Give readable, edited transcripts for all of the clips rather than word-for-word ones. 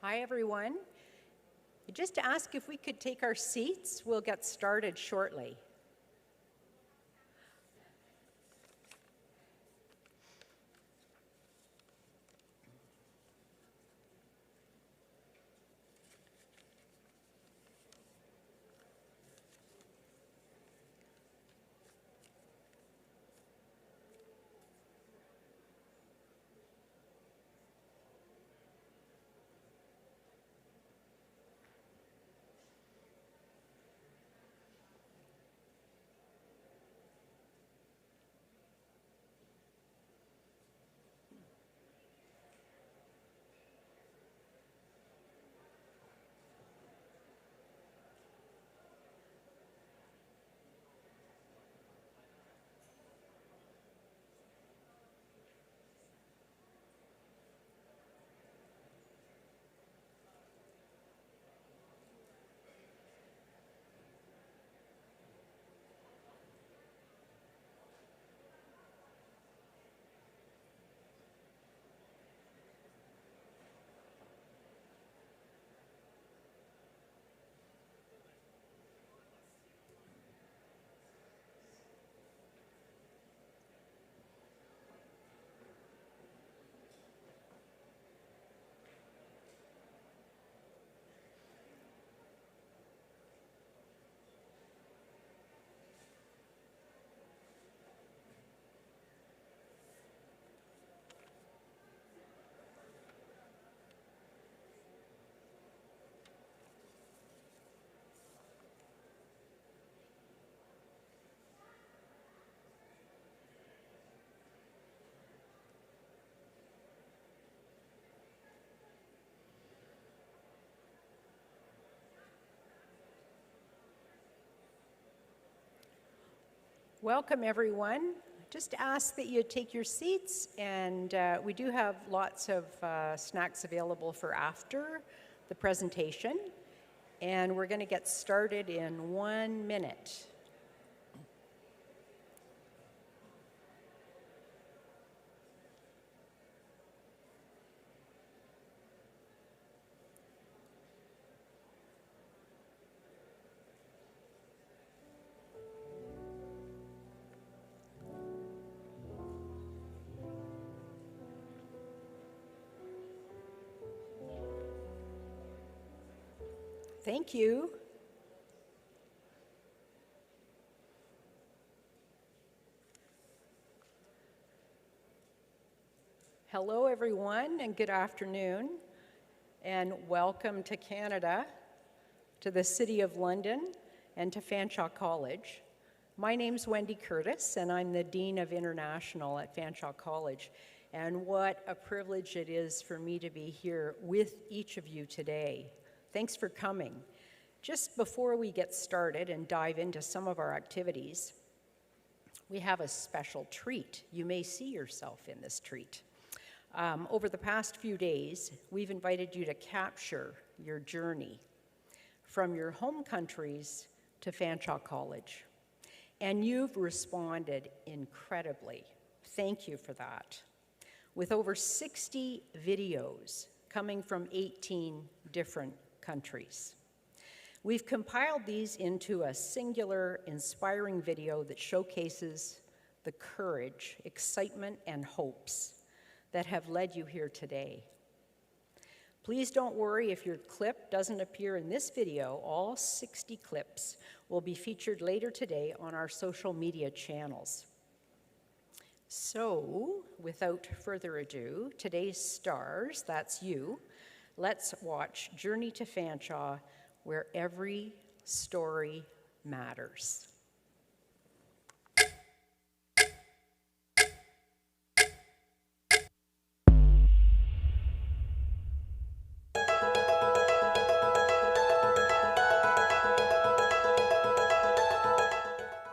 Hi, everyone. Just to ask if we could take our seats, we'll get started shortly. Welcome, everyone. Just ask that you take your seats, and we do have lots of snacks available for after the presentation, and we're going to get started in 1 minute. Thank you. Hello, everyone, and good afternoon, and welcome to Canada, to the City of London, and to Fanshawe College. My name's Wendy Curtis, and I'm the Dean of International at Fanshawe College, and what a privilege it is for me to be here with each of you today. Thanks for coming. Just before we get started and dive into some of our activities, we have a special treat. You may see yourself in this treat. Over the past few days, we've invited you to capture your journey from your home countries to Fanshawe College. And you've responded incredibly. Thank you for that. With over 60 videos coming from 18 different countries. We've compiled these into a singular, inspiring video that showcases the courage, excitement, and hopes that have led you here today. Please don't worry if your clip doesn't appear in this video. All 60 clips will be featured later today on our social media channels. So, without further ado, today's stars, that's you. Let's watch Journey to Fanshawe, where every story matters.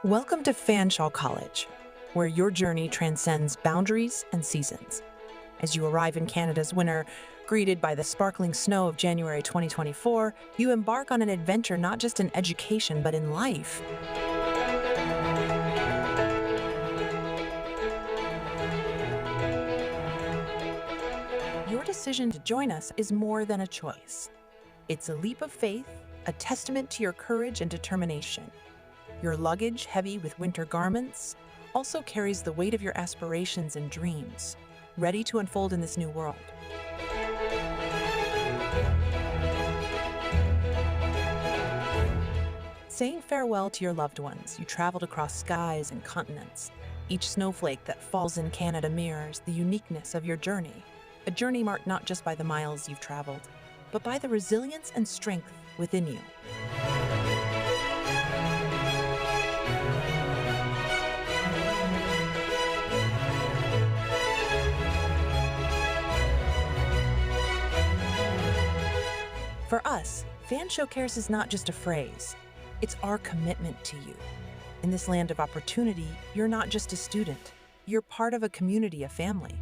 Welcome to Fanshawe College, where your journey transcends boundaries and seasons. As you arrive in Canada's winter, greeted by the sparkling snow of January 2024, you embark on an adventure not just in education, but in life. Your decision to join us is more than a choice. It's a leap of faith, a testament to your courage and determination. Your luggage, heavy with winter garments, also carries the weight of your aspirations and dreams, ready to unfold in this new world. Saying farewell to your loved ones, you traveled across skies and continents. Each snowflake that falls in Canada mirrors the uniqueness of your journey, a journey marked not just by the miles you've traveled, but by the resilience and strength within you. For us, Fanshawe Cares is not just a phrase, it's our commitment to you. In this land of opportunity, you're not just a student, you're part of a community, a family.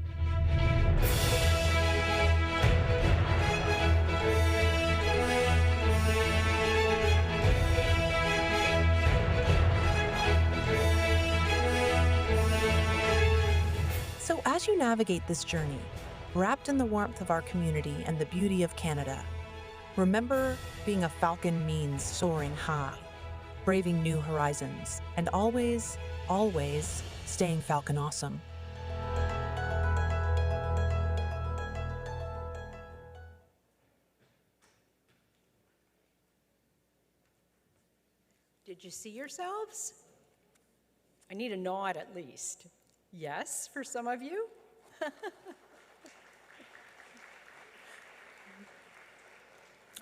So as you navigate this journey, wrapped in the warmth of our community and the beauty of Canada, remember, being a falcon means soaring high, braving new horizons, and always, always staying Falcon awesome. Did you see yourselves? I need a nod at least. Yes, for some of you.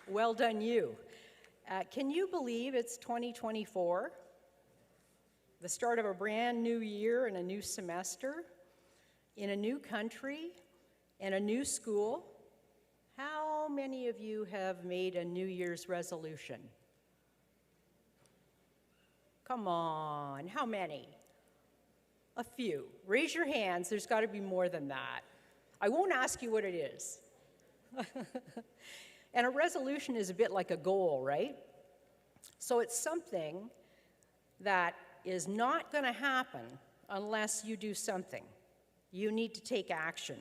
Well done, you. Can you believe it's 2024? The start of a brand new year and a new semester, in a new country, and a new school. How many of you have made a New Year's resolution? Come on, how many? A few. Raise your hands. There's got to be more than that. I won't ask you what it is. And a resolution is a bit like a goal, right? So it's something that is not going to happen unless you do something. You need to take action.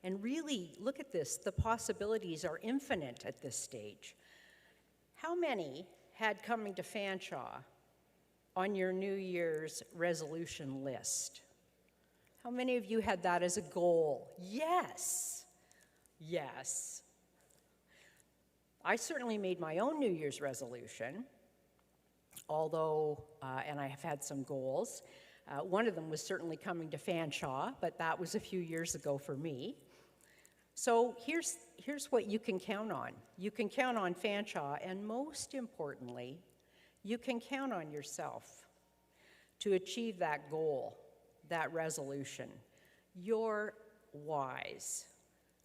And really, look at this. The possibilities are infinite at this stage. How many had coming to Fanshawe on your New Year's resolution list? How many of you had that as a goal? Yes. Yes. I certainly made my own New Year's resolution, although, and I have had some goals. One of them was certainly coming to Fanshawe, but that was a few years ago for me. So here's what you can count on. You can count on Fanshawe, and most importantly, you can count on yourself to achieve that goal, that resolution. You're wise.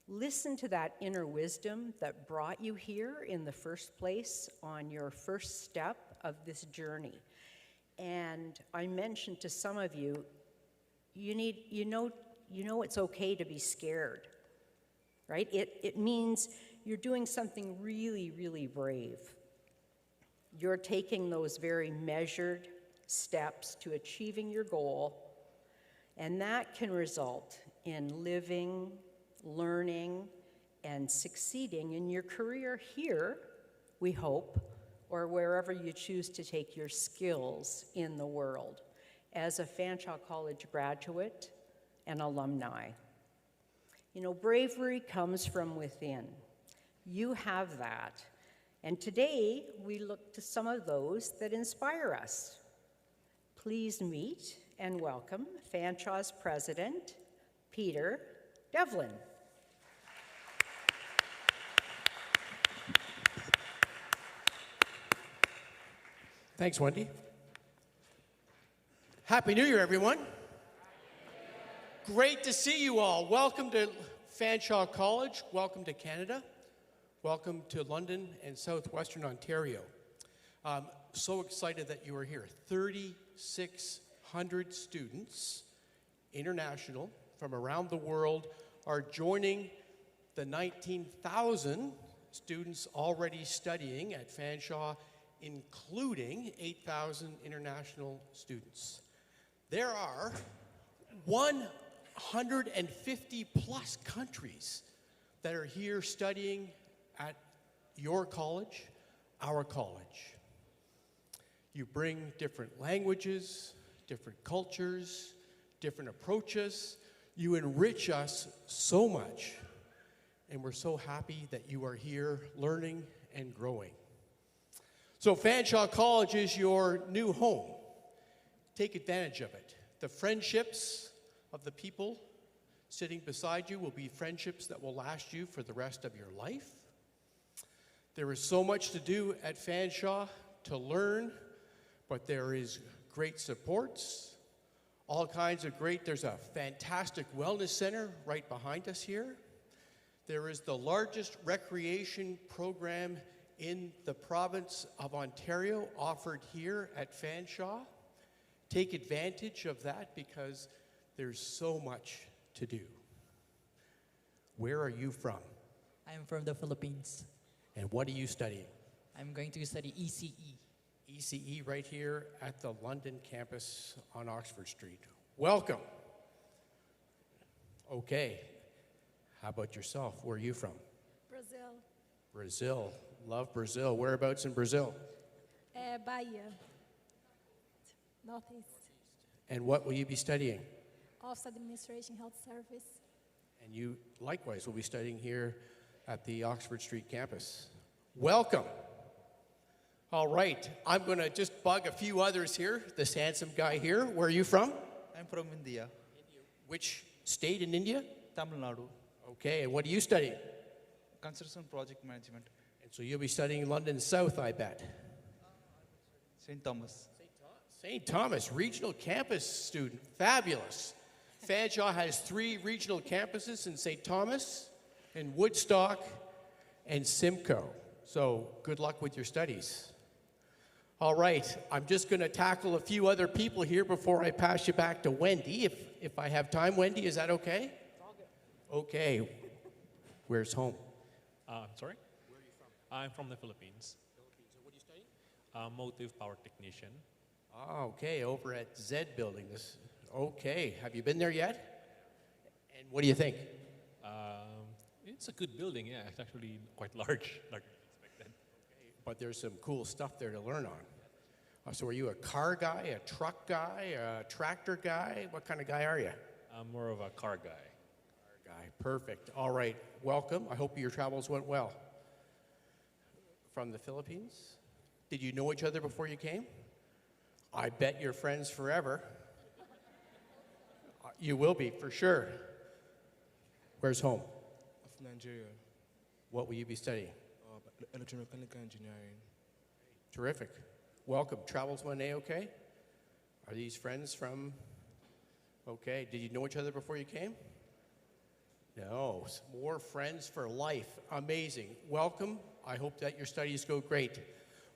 Listen to that inner wisdom that brought you here in the first place on your first step of this journey. And I mentioned to some of you, you know it's okay to be scared, right? It means you're doing something really, really brave. You're taking those very measured steps to achieving your goal, and that can result in living, learning, and succeeding in your career here, we hope, or wherever you choose to take your skills in the world as a Fanshawe College graduate and alumni. You know, bravery comes from within. You have that. And today, we look to some of those that inspire us. Please meet and welcome Fanshawe's president, Peter Devlin. Thanks, Wendy. Happy New Year, everyone. Great to see you all. Welcome to Fanshawe College. Welcome to Canada. Welcome to London and Southwestern Ontario. So excited that you are here. 3,600 students, international, from around the world are joining the 19,000 students already studying at Fanshawe, including 8,000 international students. There are 150 plus countries that are here studying at your college, our college. You bring different languages, different cultures, different approaches. You enrich us so much, and we're so happy that you are here learning and growing. So Fanshawe College is your new home. Take advantage of it. The friendships of the people sitting beside you will be friendships that will last you for the rest of your life. There is so much to do at Fanshawe to learn, but there is great supports, all kinds of great. There's a fantastic wellness center right behind us here. There is the largest recreation program in the province of Ontario offered here at Fanshawe. Take advantage of that because there's so much to do. Where are you from? I'm from the Philippines. And what are you studying? I'm going to study ECE. ECE right here at the London campus on Oxford Street. Welcome. Okay. How about yourself? Where are you from? Brazil. Brazil. Love Brazil. Whereabouts in Brazil? Bahia. Northeast. And what will you be studying? Office Administration Health Service. And you likewise will be studying here at the Oxford Street campus. Welcome. All right, I'm going to just bug a few others here. This handsome guy here, where are you from? I'm from India. Which state in India? Tamil Nadu. Okay, and what are you studying? Construction Project Management. And so you'll be studying London South, I bet. St. Thomas. St. Thomas, regional campus student. Fabulous. Fanshawe has 3 regional campuses in St. Thomas, in Woodstock, and Simcoe. So good luck with your studies. All right, I'm just going to tackle a few other people here before I pass you back to Wendy, if I have time. Wendy, is that okay? It's all good. Okay. Where's home? I'm sorry? Where are you from? I'm from the Philippines. Philippines. And what are you studying? Motive power technician. Ah, okay, over at Zed Building. Okay, have you been there yet? And what do you think? It's a good building, yeah. It's actually quite large, larger than expected. But there's some cool stuff there to learn on. So are you a car guy, a truck guy, a tractor guy? What kind of guy are you? I'm more of a car guy. Car guy, perfect. All right, welcome. I hope your travels went well. From the Philippines? Did you know each other before you came? I bet you're friends forever. You will be, for sure. Where's home? Of Nigeria, What will you be studying? electromechanical engineering. Terrific. Welcome. Travels went A-okay? Are these friends from... Okay. Did you know each other before you came? No. More friends for life. Amazing. Welcome. I hope that your studies go great.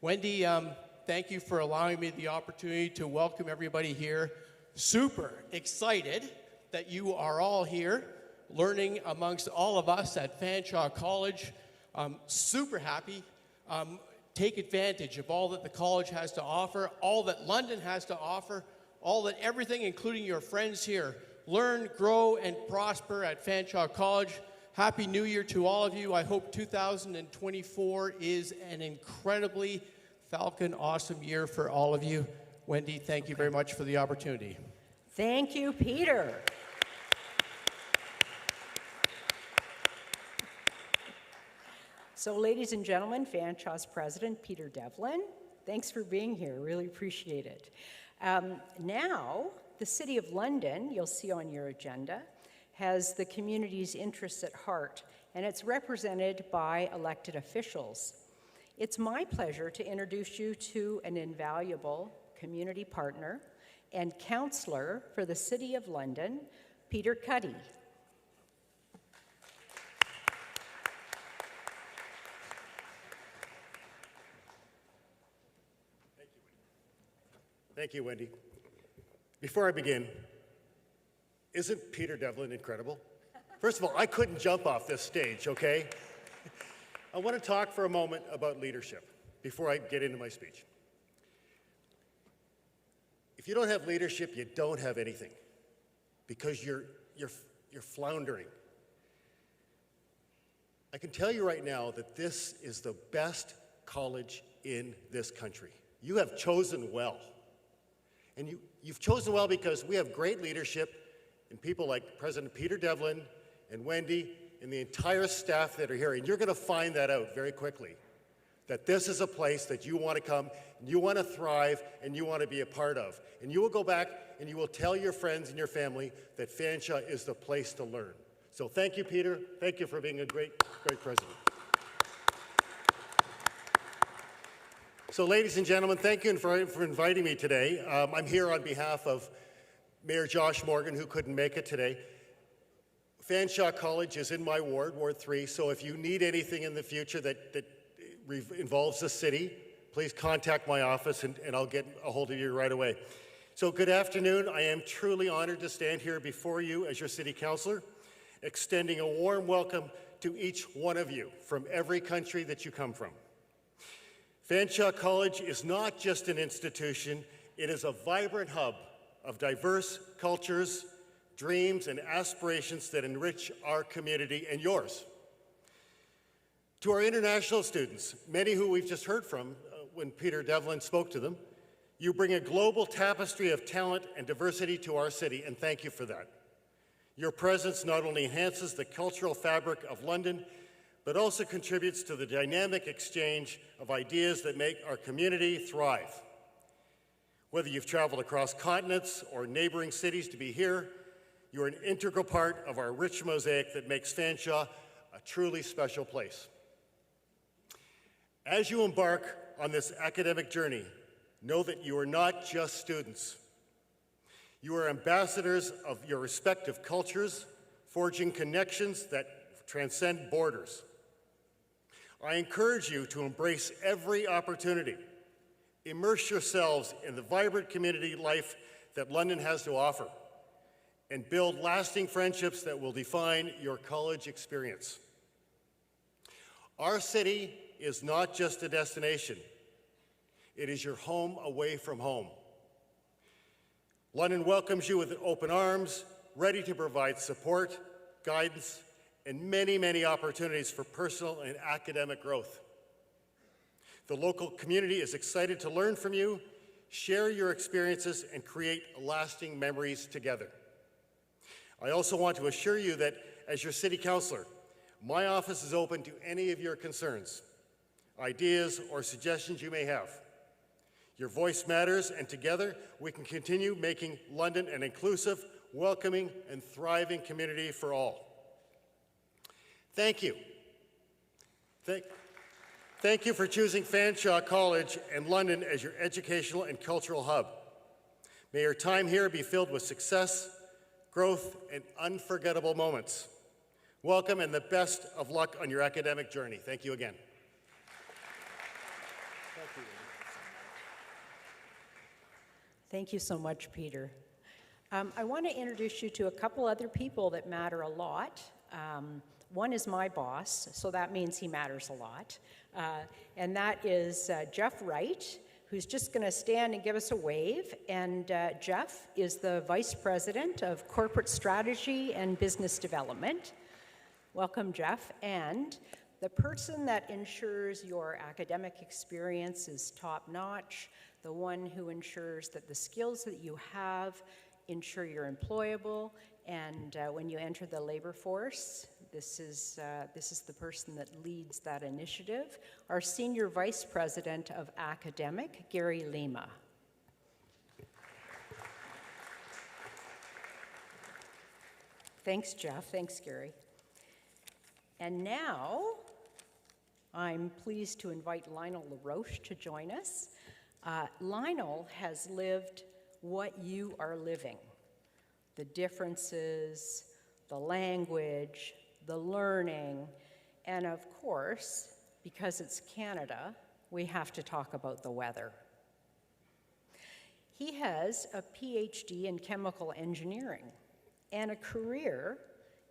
Wendy, thank you for allowing me the opportunity to welcome everybody here. Super excited that you are all here, learning amongst all of us at Fanshawe College. Super happy. Take advantage of all that the college has to offer, all that London has to offer, all that everything, including your friends here. Learn, grow, and prosper at Fanshawe College. Happy New Year to all of you. I hope 2024 is an incredibly Falcon awesome year for all of you. Wendy, thank you very much for the opportunity. Thank you, Peter. So, ladies and gentlemen, Fanshawe's president, Peter Devlin, thanks for being here. Really appreciate it. Now, the City of London, you'll see on your agenda, has the community's interests at heart, and it's represented by elected officials. It's my pleasure to introduce you to an invaluable community partner and counselor for the City of London, Peter Cuddy. Thank you, Wendy. Before I begin, isn't Peter Devlin incredible? First of all, I couldn't jump off this stage, okay? I want to talk for a moment about leadership before I get into my speech. If you don't have leadership, you don't have anything, because you're floundering. I can tell you right now that this is the best college in this country. You have chosen well. And you've chosen well because we have great leadership and people like President Peter Devlin and Wendy and the entire staff that are here. And you're going to find that out very quickly, that this is a place that you want to come, and you want to thrive, and you want to be a part of. And you will go back and you will tell your friends and your family that Fanshawe is the place to learn. So thank you, Peter. Thank you for being a great president. So ladies and gentlemen, thank you for inviting me today. I'm here on behalf of Mayor Josh Morgan, who couldn't make it today. Fanshawe College is in my ward, Ward 3, so if you need anything in the future that involves the city, please contact my office and I'll get a hold of you right away. So good afternoon. I am truly honored to stand here before you as your city councilor, extending a warm welcome to each one of you from every country that you come from. Fanshawe College is not just an institution, it is a vibrant hub of diverse cultures, dreams, and aspirations that enrich our community and yours. To our international students, many who we've just heard from when Peter Devlin spoke to them, you bring a global tapestry of talent and diversity to our city, and thank you for that. Your presence not only enhances the cultural fabric of London, but also contributes to the dynamic exchange of ideas that make our community thrive. Whether you've traveled across continents or neighboring cities to be here, you're an integral part of our rich mosaic that makes Fanshawe a truly special place. As you embark on this academic journey, know that you are not just students. You are ambassadors of your respective cultures, forging connections that transcend borders. I encourage you to embrace every opportunity Immerse yourselves in the vibrant community life that London has to offer and build lasting friendships that will define your college experience. Our city is not just a destination. It is your home away from home. London welcomes you with open arms, ready to provide support, guidance, and many, many opportunities for personal and academic growth. The local community is excited to learn from you, share your experiences, and create lasting memories together. I also want to assure you that as your city councillor, my office is open to any of your concerns, ideas, or suggestions you may have. Your voice matters, and together we can continue making London an inclusive, welcoming, and thriving community for all. Thank you. Thank you for choosing Fanshawe College and London as your educational and cultural hub. May your time here be filled with success, growth, and unforgettable moments. Welcome and the best of luck on your academic journey. Thank you again. Thank you so much, Peter. I want to introduce you to a couple other people that matter a lot. One is my boss, so that means he matters a lot. And that is Jeff Wright, who's just going to stand and give us a wave. And Jeff is the Vice President of Corporate Strategy and Business Development. Welcome, Jeff. And the person that ensures your academic experience is top-notch, the one who ensures that the skills that you have ensure you're employable, and when you enter the labor force, this is the person that leads that initiative, our Senior Vice President of Academic, Gary Lima. Thanks, Jeff. Thanks, Gary. And now, I'm pleased to invite Lionel LaRoche to join us. Lionel has lived what you are living. The differences, the language, the learning, and of course, because it's Canada, we have to talk about the weather. He has a PhD in chemical engineering and a career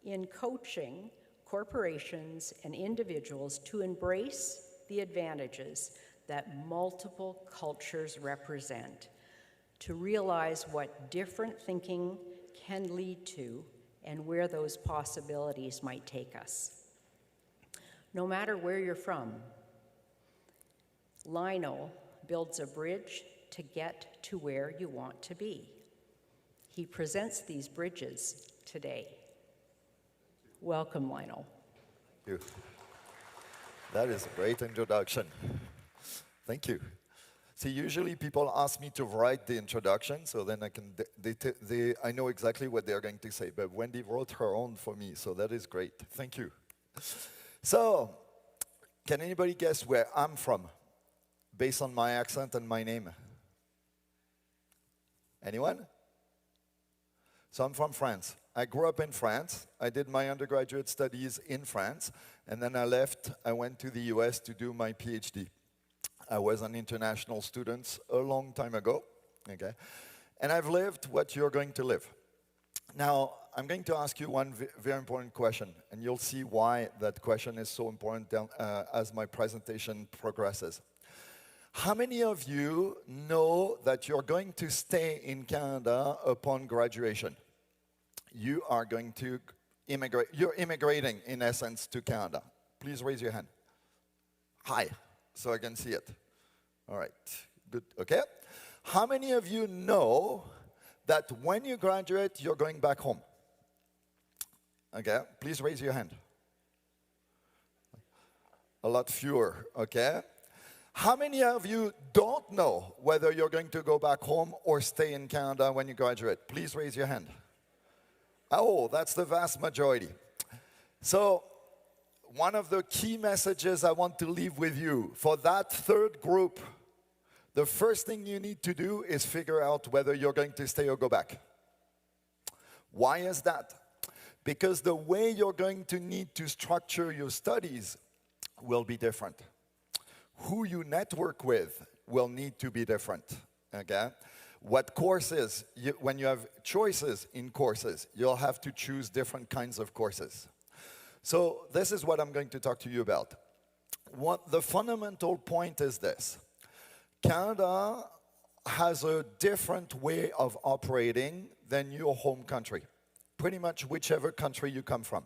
in coaching corporations and individuals to embrace the advantages that multiple cultures represent, to realize what different thinking can lead to and where those possibilities might take us. No matter where you're from, Lionel builds a bridge to get to where you want to be. He presents these bridges today. Welcome, Lionel. Thank you. That is a great introduction. Thank you. See, usually people ask me to write the introduction, so then I know exactly what they're going to say. But Wendy wrote her own for me, so that is great. Thank you. So, can anybody guess where I'm from, based on my accent and my name? Anyone? So I'm from France. I grew up in France. I did my undergraduate studies in France, and then I left. I went to the US to do my PhD. I was an international student a long time ago, okay? And I've lived what you're going to live. Now, I'm going to ask you one very important question, and you'll see why that question is so important as my presentation progresses. How many of you know that you're going to stay in Canada upon graduation? You are going to immigrate. You're immigrating, in essence, to Canada. Please raise your hand. Hi, so I can see it. All right, good, okay. How many of you know that when you graduate, you're going back home? Okay, please raise your hand. A lot fewer, okay. How many of you don't know whether you're going to go back home or stay in Canada when you graduate? Please raise your hand. Oh, that's the vast majority. So, one of the key messages I want to leave with you, for that third group, the first thing you need to do is figure out whether you're going to stay or go back. Why is that? Because the way you're going to need to structure your studies will be different. Who you network with will need to be different, okay? What courses, when you have choices in courses, you'll have to choose different kinds of courses. So this is what I'm going to talk to you about. The fundamental point is this. Canada has a different way of operating than your home country, pretty much whichever country you come from.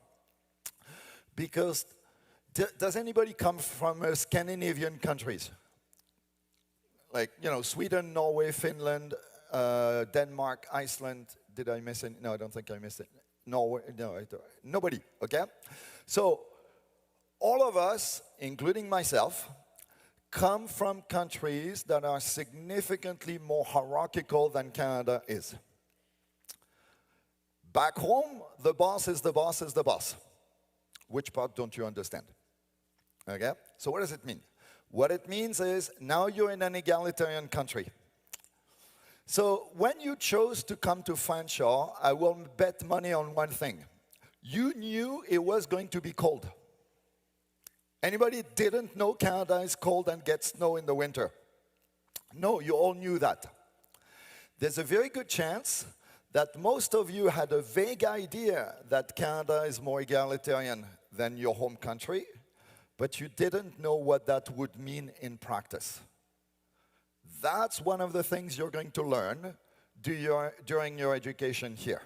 Because does anybody come from Scandinavian countries? Like, you know, Sweden, Norway, Finland, Denmark, Iceland. Did I miss it? No, I don't think I missed it. Norway, no, nobody, okay? So all of us, including myself, come from countries that are significantly more hierarchical than Canada is. Back home, the boss is the boss is the boss. Which part don't you understand? Okay? So what does it mean? What it means is now you're in an egalitarian country. So when you chose to come to Fanshawe, I will bet money on one thing. You knew it was going to be cold. Anybody didn't know Canada is cold and gets snow in the winter? No, you all knew that. There's a very good chance that most of you had a vague idea that Canada is more egalitarian than your home country, but you didn't know what that would mean in practice. That's one of the things you're going to learn during your education here.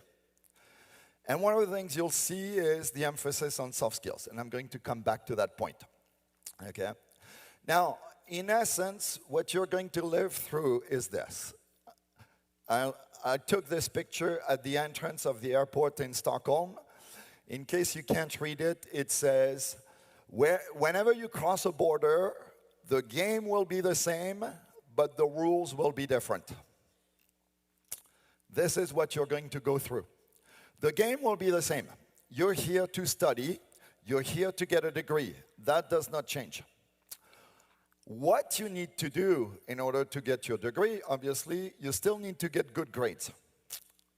And one of the things you'll see is the emphasis on soft skills, and I'm going to come back to that point. Okay? Now, in essence, what you're going to live through is this. I took this picture at the entrance of the airport in Stockholm. In case you can't read it, it says, whenever you cross a border, the game will be the same, but the rules will be different. This is what you're going to go through. The game will be the same. You're here to study. You're here to get a degree. That does not change. What you need to do in order to get your degree, obviously, you still need to get good grades.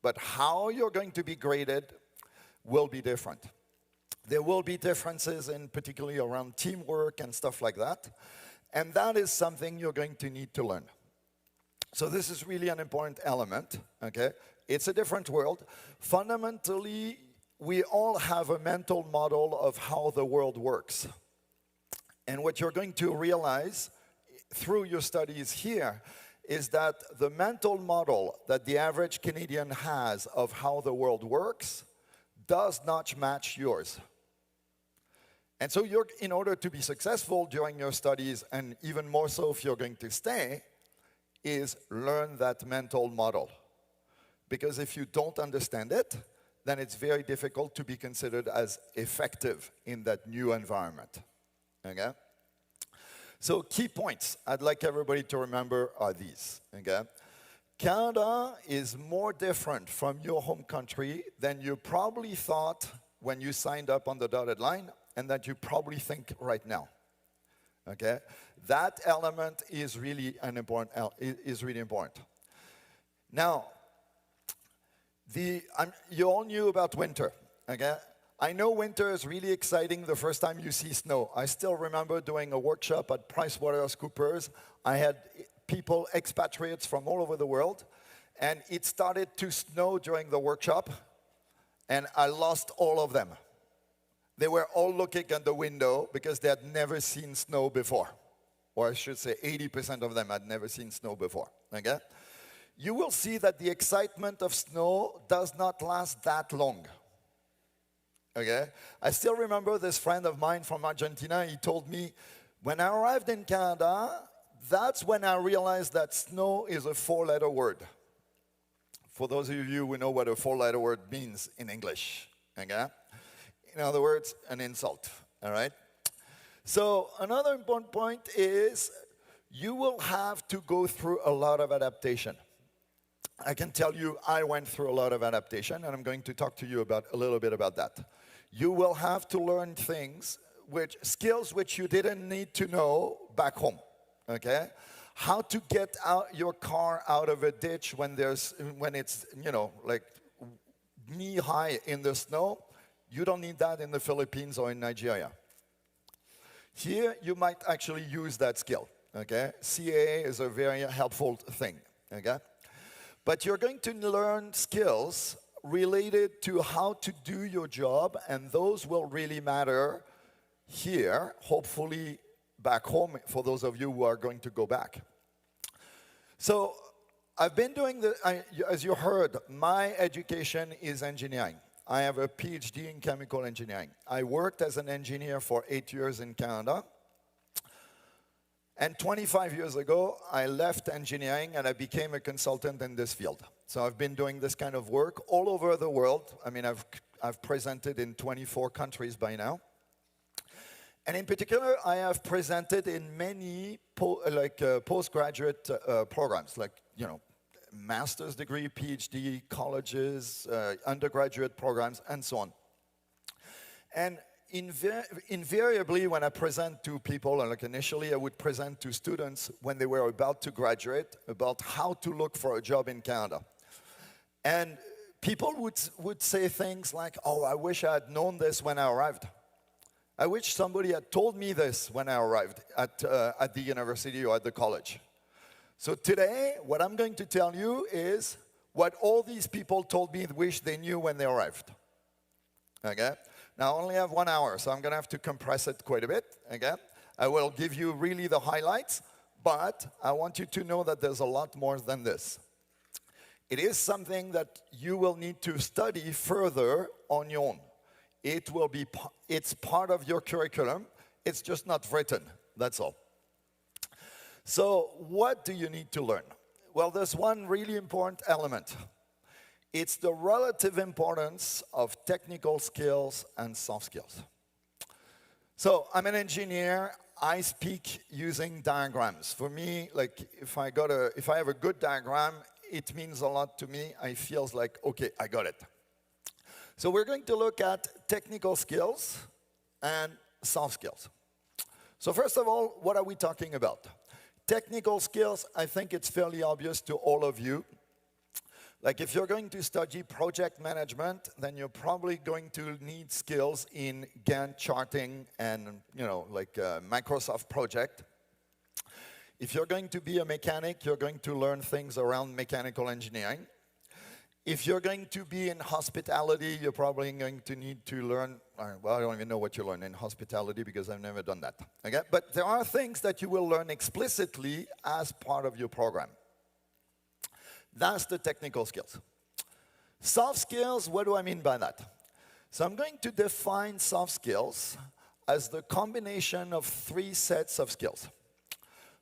But how you're going to be graded will be different. There will be differences in particularly around teamwork and stuff like that. And that is something you're going to need to learn. So this is really an important element, okay? It's a different world. Fundamentally, we all have a mental model of how the world works. And what you're going to realize through your studies here is that the mental model that the average Canadian has of how the world works does not match yours. And so in order to be successful during your studies, and even more so if you're going to stay, is learn that mental model. Because if you don't understand it, then it's very difficult to be considered as effective in that new environment. Okay? So key points I'd like everybody to remember are these. Okay? Canada is more different from your home country than you probably thought when you signed up on the dotted line, and that you probably think right now. Okay? That element is really important. Now, you all knew about winter, okay? I know winter is really exciting the first time you see snow. I still remember doing a workshop at PricewaterhouseCoopers. I had people, expatriates from all over the world, and it started to snow during the workshop, and I lost all of them. They were all looking at the window because they had never seen snow before. Or I should say 80% of them had never seen snow before, okay? You will see that the excitement of snow does not last that long. Okay? I still remember this friend of mine from Argentina, he told me, when I arrived in Canada, that's when I realized that snow is a four-letter word. For those of you who know what a four-letter word means in English, okay? In other words, an insult, all right? So another important point is you will have to go through a lot of adaptation. I can tell you I went through a lot of adaptation, and I'm going to talk to you about a little bit about that. You will have to learn skills which you didn't need to know back home, okay? How to get your car out of a ditch when it's, like knee-high in the snow. You don't need that in the Philippines or in Nigeria. Here, you might actually use that skill. okay? CAA is a very helpful thing, okay? But you're going to learn skills related to how to do your job, and those will really matter here, hopefully back home for those of you who are going to go back. So I've been doing as you heard, my education is engineering. I have a PhD in chemical engineering. I worked as an engineer for 8 years in Canada. And 25 years ago, I left engineering and I became a consultant in this field. So I've been doing this kind of work all over the world. I mean, I've presented in 24 countries by now. And in particular, I have presented in many postgraduate programs, like, you know, master's degree, PhD, colleges, undergraduate programs, and so on. And invariably, when I present to people, like initially I would present to students when they were about to graduate about how to look for a job in Canada. And people would say things like, oh, I wish I had known this when I arrived. I wish somebody had told me this when I arrived at the university or at the college. So today, what I'm going to tell you is what all these people told me wish they knew when they arrived. Okay? Now, I only have 1 hour, so I'm going to have to compress it quite a bit. Okay? I will give you really the highlights, but I want you to know that there's a lot more than this. It is something that you will need to study further on your own. It's part of your curriculum. It's just not written. That's all. So what do you need to learn? Well, there's one really important element. It's the relative importance of technical skills and soft skills. So I'm an engineer. I speak using diagrams. For me, like if I have a good diagram, it means a lot to me. I feel like, okay, I got it. So we're going to look at technical skills and soft skills. So first of all, what are we talking about? Technical skills, I think it's fairly obvious to all of you. Like if you're going to study project management, then you're probably going to need skills in Gantt charting and, you know, like Microsoft project. If you're going to be a mechanic, you're going to learn things around mechanical engineering. If you're going to be in hospitality, you're probably going to need to learn, well, I don't even know what you learn in hospitality because I've never done that. Okay? But there are things that you will learn explicitly as part of your program. That's the technical skills. Soft skills, what do I mean by that? So I'm going to define soft skills as the combination of 3 sets of skills.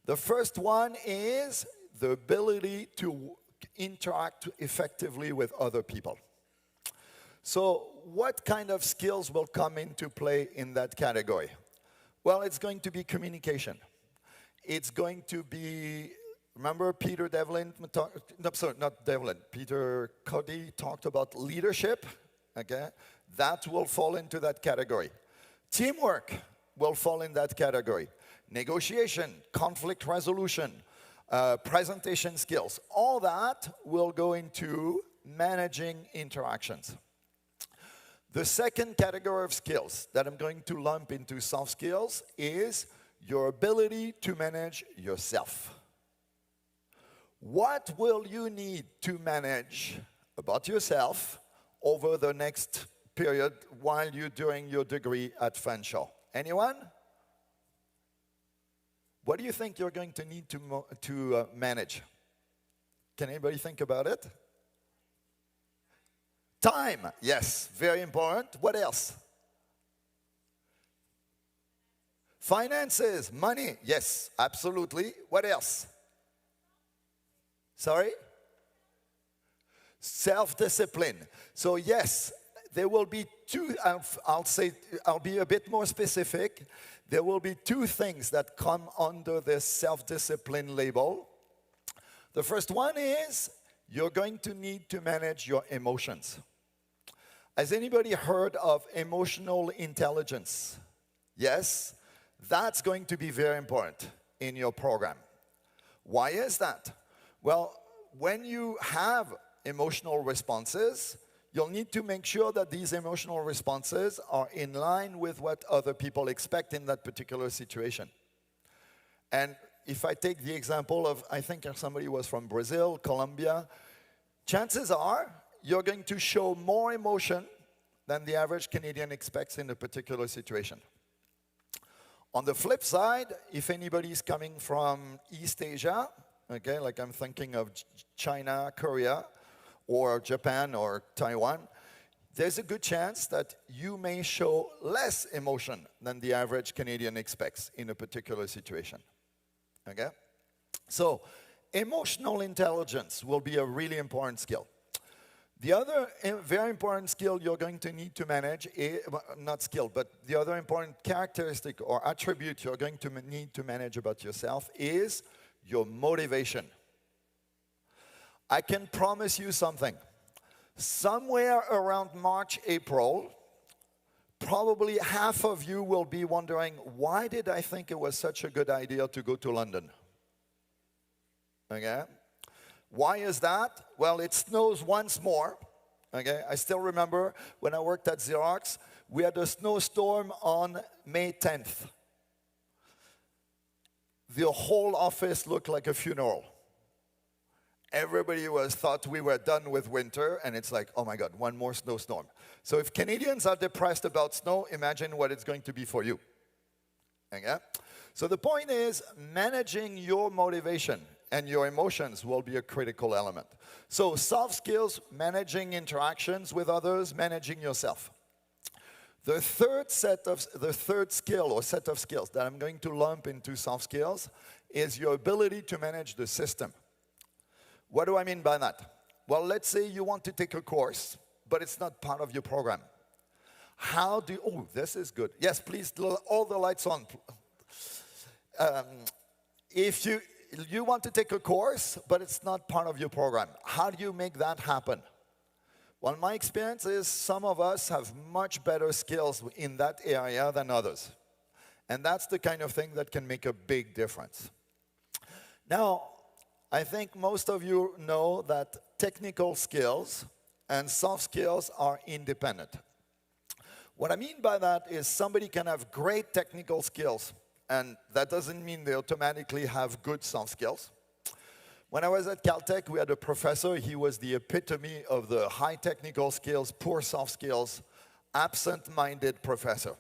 The first one is the ability to interact effectively with other people. So what kind of skills will come into play in that category? Well, it's going to be communication. It's going to be, remember Peter Devlin, no, sorry, not Devlin, Peter Cody talked about leadership, okay? That will fall into that category. Teamwork will fall in that category. Negotiation, conflict resolution, presentation skills, all that will go into managing interactions. The second category of skills that I'm going to lump into soft skills is your ability to manage yourself. What will you need to manage about yourself over the next period while you're doing your degree at Fanshawe? Anyone? What do you think you're going to need to manage? Can anybody think about it? Time, yes, very important. What else? Finances, money, yes, absolutely. What else? Sorry? Self-discipline. So yes, there will be 2, I'll be a bit more specific. There will be 2 things that come under this self-discipline label. The first one is you're going to need to manage your emotions. Has anybody heard of emotional intelligence? Yes? That's going to be very important in your program. Why is that? Well, when you have emotional responses, you'll need to make sure that these emotional responses are in line with what other people expect in that particular situation. And if I take the example of, I think somebody was from Brazil, Colombia, chances are you're going to show more emotion than the average Canadian expects in a particular situation. On the flip side, if anybody is coming from East Asia, okay, like I'm thinking of China, Korea, or Japan or Taiwan, there's a good chance that you may show less emotion than the average Canadian expects in a particular situation. Okay? So, emotional intelligence will be a really important skill. The other very important skill you're going to need to manage, not skill, but the other important characteristic or attribute you're going to need to manage about yourself is your motivation. I can promise you something. Somewhere around March, April, probably half of you will be wondering, why did I think it was such a good idea to go to London? Okay? Why is that? Well, it snows once more. Okay? I still remember when I worked at Xerox, we had a snowstorm on May 10th. The whole office looked like a funeral. Everybody thought we were done with winter, and it's like, oh my God, one more snowstorm. So if Canadians are depressed about snow, imagine what it's going to be for you. Okay? So the point is, managing your motivation and your emotions will be a critical element. So soft skills, managing interactions with others, managing yourself. The third skill or set of skills that I'm going to lump into soft skills is your ability to manage the system. What do I mean by that? Well, let's say you want to take a course, but it's not part of your program. How do you, oh, this is good. Yes, please, all the lights on. If you want to take a course, but it's not part of your program, how do you make that happen? Well, my experience is some of us have much better skills in that area than others. And that's the kind of thing that can make a big difference. Now, I think most of you know that technical skills and soft skills are independent. What I mean by that is somebody can have great technical skills, and that doesn't mean they automatically have good soft skills. When I was at Caltech, we had a professor. He was the epitome of the high technical skills, poor soft skills, absent-minded professor.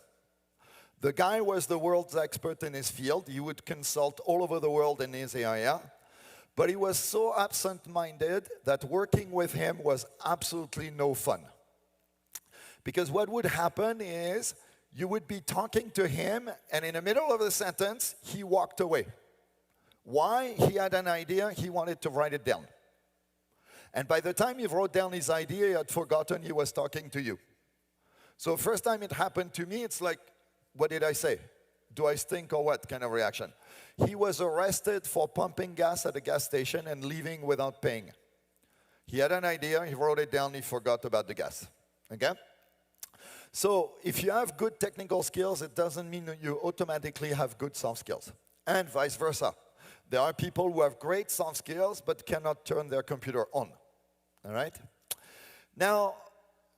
The guy was the world's expert in his field. He would consult all over the world in his area. But he was so absent-minded that working with him was absolutely no fun. Because what would happen is you would be talking to him, and in the middle of the sentence, he walked away. Why? He had an idea, he wanted to write it down. And by the time he wrote down his idea, he had forgotten he was talking to you. So first time it happened to me, it's like, what did I say? Do I stink or what kind of reaction? He was arrested for pumping gas at a gas station and leaving without paying. He had an idea, he wrote it down, he forgot about the gas. Okay? So if you have good technical skills, it doesn't mean that you automatically have good soft skills. And vice versa. There are people who have great soft skills but cannot turn their computer on. All right? Now,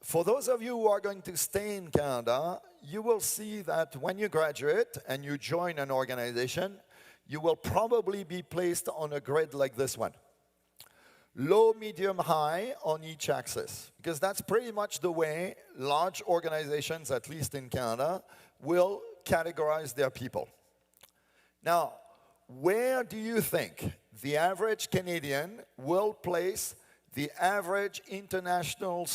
for those of you who are going to stay in Canada, you will see that when you graduate and you join an organization, you will probably be placed on a grid like this one. Low, medium, high on each axis. Because that's pretty much the way large organizations, at least in Canada, will categorize their people. Now, where do you think the average Canadian will place the average international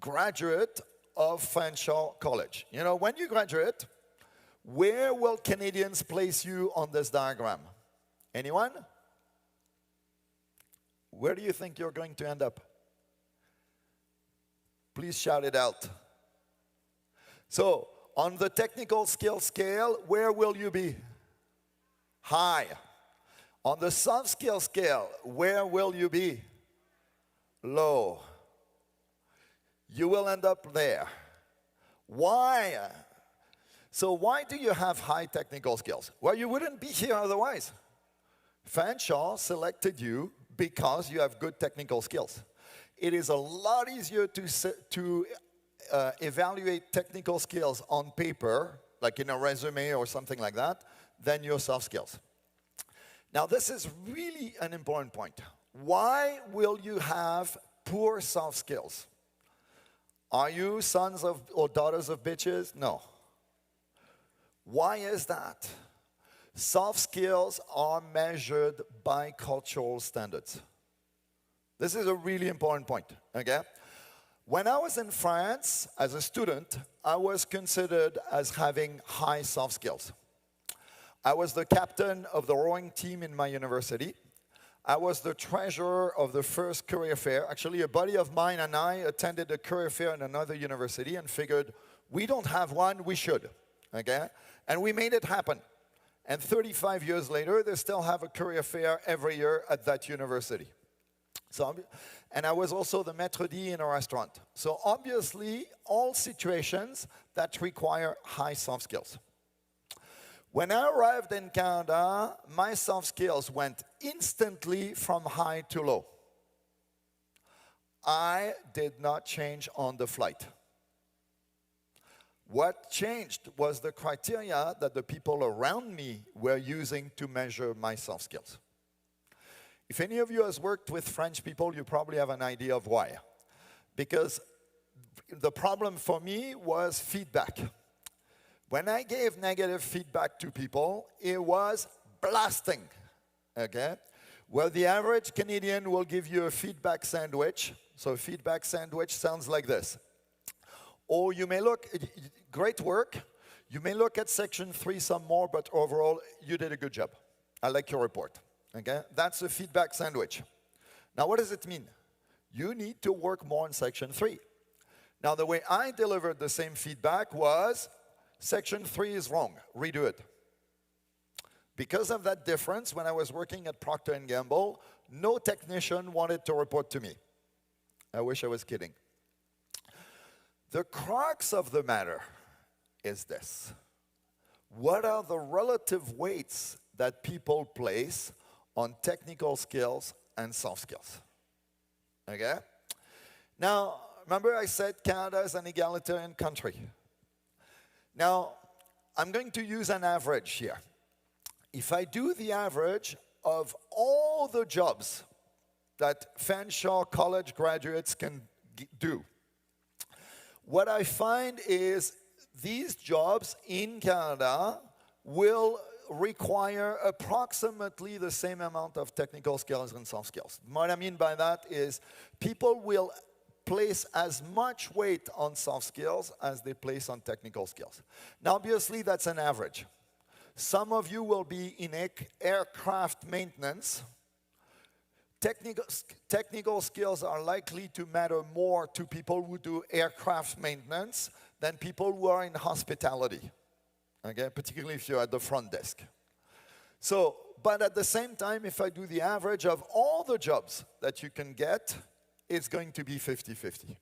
graduate of Fanshawe College? You know, when you graduate, where will Canadians place you on this diagram? Anyone? Where do you think you're going to end up? Please shout it out. So, on the technical skill scale, where will you be? High. On the soft skill scale, where will you be? Low. You will end up there. Why? So why do you have high technical skills? Well, you wouldn't be here otherwise. Fanshawe selected you because you have good technical skills. It is a lot easier to evaluate technical skills on paper, like in a resume or something like that, than your soft skills. Now, this is really an important point. Why will you have poor soft skills? Are you sons of or daughters of bitches? No. Why is that? Soft skills are measured by cultural standards. This is a really important point, okay? When I was in France as a student, I was considered as having high soft skills. I was the captain of the rowing team in my university. I was the treasurer of the first career fair. Actually, a buddy of mine and I attended a career fair in another university and figured, we don't have one, we should, okay? And we made it happen. And 35 years later, they still have a career fair every year at that university. And I was also the maître d' in a restaurant. So obviously, all situations that require high soft skills. When I arrived in Canada, my soft skills went instantly from high to low. I did not change on the flight. What changed was the criteria that the people around me were using to measure my soft skills. If any of you has worked with French people, you probably have an idea of why. Because the problem for me was feedback. When I gave negative feedback to people, it was blasting, okay? Well, the average Canadian will give you a feedback sandwich. So a feedback sandwich sounds like this. Or you may look, great work. You may look at section 3 some more, but overall, you did a good job. I like your report, okay? That's a feedback sandwich. Now, what does it mean? You need to work more in section 3. Now, the way I delivered the same feedback was, section 3 is wrong, redo it. Because of that difference, when I was working at Procter & Gamble, no technician wanted to report to me. I wish I was kidding. The crux of the matter is this. What are the relative weights that people place on technical skills and soft skills? Okay? Now, remember I said Canada is an egalitarian country. Now, I'm going to use an average here. If I do the average of all the jobs that Fanshawe College graduates can do, what I find is these jobs in Canada will require approximately the same amount of technical skills and soft skills. What I mean by that is people will place as much weight on soft skills as they place on technical skills. Now, obviously, that's an average. Some of you will be in aircraft maintenance. Technical skills are likely to matter more to people who do aircraft maintenance than people who are in hospitality, okay? Particularly if you're at the front desk. So, but at the same time, if I do the average of all the jobs that you can get, it's going to be 50-50.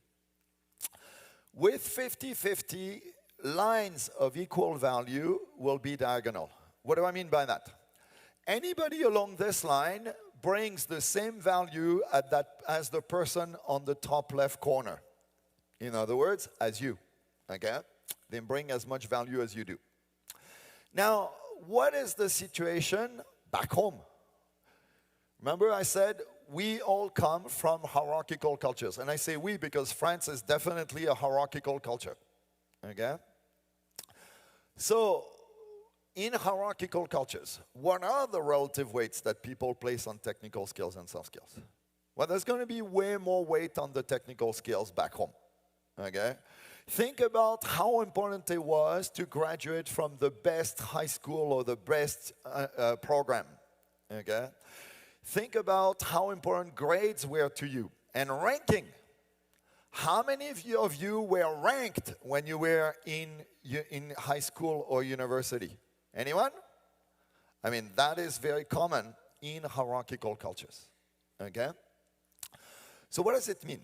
With 50-50, lines of equal value will be diagonal. What do I mean by that? Anybody along this line brings the same value as the person on the top left corner. In other words, as you, okay? They bring as much value as you do. Now, what is the situation back home? Remember I said we all come from hierarchical cultures. And I say we because France is definitely a hierarchical culture, okay? So, in hierarchical cultures, what are the relative weights that people place on technical skills and soft skills? Well, there's going to be way more weight on the technical skills back home, okay? Think about how important it was to graduate from the best high school or the best program, okay? Think about how important grades were to you and ranking. How many of you were ranked when you were in high school or university? Anyone? I mean, that is very common in hierarchical cultures, okay? So what does it mean?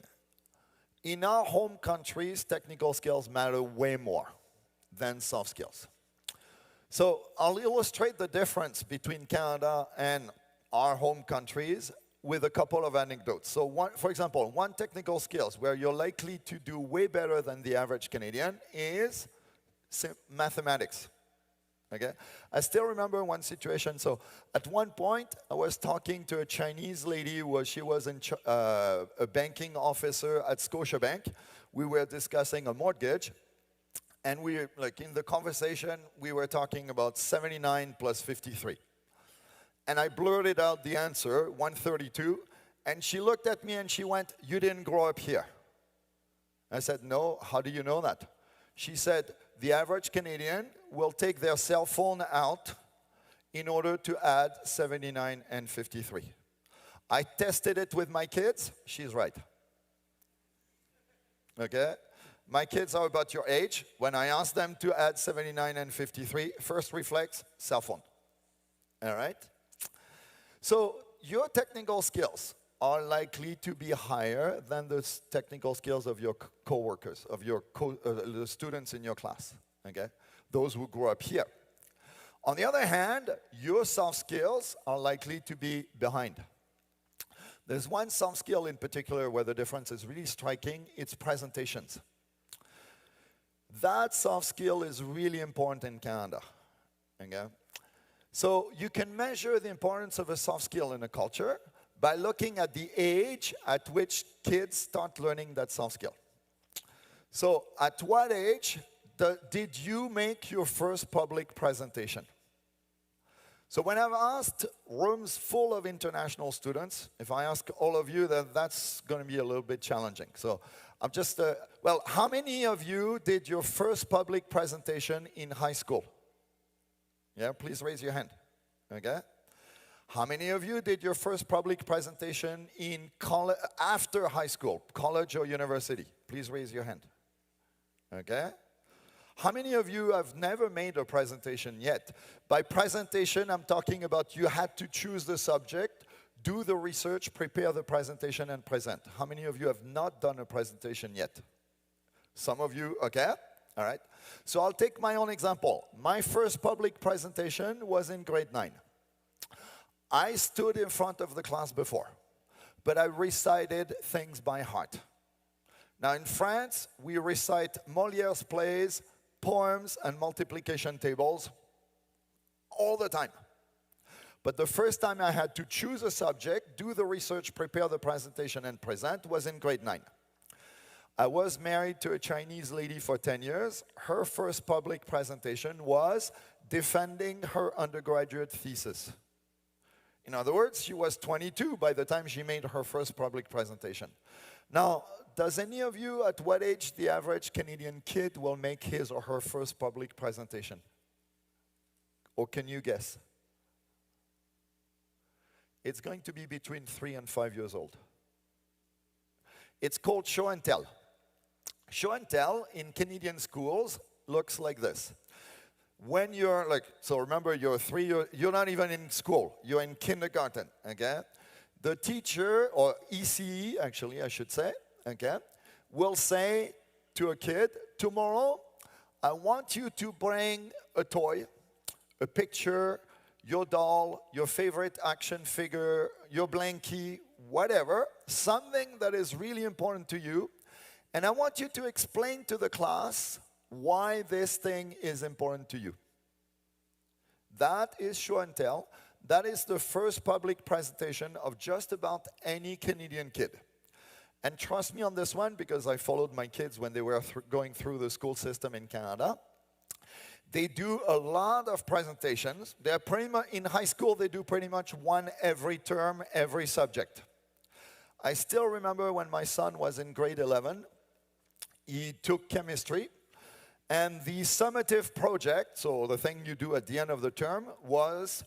In our home countries, technical skills matter way more than soft skills. So I'll illustrate the difference between Canada and our home countries with a couple of anecdotes. So for example, one technical skills where you're likely to do way better than the average Canadian is mathematics. Okay? I still remember one situation. So at one point, I was talking to a Chinese lady she was a banking officer at Scotiabank. We were discussing a mortgage. And in the conversation, we were talking about 79 plus 53. And I blurted out the answer, 132. And she looked at me and she went, "You didn't grow up here." I said, "No, how do you know that?" She said, "The average Canadian will take their cell phone out in order to add 79 and 53. I tested it with my kids. She's right. Okay? My kids are about your age. When I ask them to add 79 and 53, first reflex, cell phone. All right? So your technical skills are likely to be higher than the technical skills of your co-workers, of your the students in your class, okay? Those who grew up here. On the other hand, your soft skills are likely to be behind. There's one soft skill in particular where the difference is really striking. It's presentations. That soft skill is really important in Canada, okay? So you can measure the importance of a soft skill in a culture by looking at the age at which kids start learning that soft skill. So at what age did you make your first public presentation? So when I've asked rooms full of international students, if I ask all of you, then that's going to be a little bit challenging. So I'm just, how many of you did your first public presentation in high school? Yeah, please raise your hand, okay? How many of you did your first public presentation in after high school, college or university? Please raise your hand. Okay? How many of you have never made a presentation yet? By presentation, I'm talking about you had to choose the subject, do the research, prepare the presentation, and present. How many of you have not done a presentation yet? Some of you, okay? All right. So I'll take my own example. My first public presentation was in grade 9. I stood in front of the class before, but I recited things by heart. Now in France, we recite Molière's plays, poems, and multiplication tables all the time. But the first time I had to choose a subject, do the research, prepare the presentation, and present was in grade 9. I was married to a Chinese lady for 10 years. Her first public presentation was defending her undergraduate thesis. In other words, she was 22 by the time she made her first public presentation. Now, does any of you at what age the average Canadian kid will make his or her first public presentation? Or can you guess? It's going to be between 3 and 5 years old. It's called show and tell. Show and tell in Canadian schools looks like this. When you're so remember you're you're not even in school, you're in kindergarten, okay? The teacher, or ECE actually I should say, okay, will say to a kid, tomorrow I want you to bring a toy, a picture, your doll, your favorite action figure, your blankie, whatever, something that is really important to you, and I want you to explain to the class why this thing is important to you. That is show and tell. That is the first public presentation of just about any Canadian kid. And trust me on this one, because I followed my kids when they were going through the school system in Canada. They do a lot of presentations. They're pretty much, in high school, they do pretty much one every term, every subject. I still remember when my son was in grade 11, he took chemistry. And the summative project, so the thing you do at the end of the term, was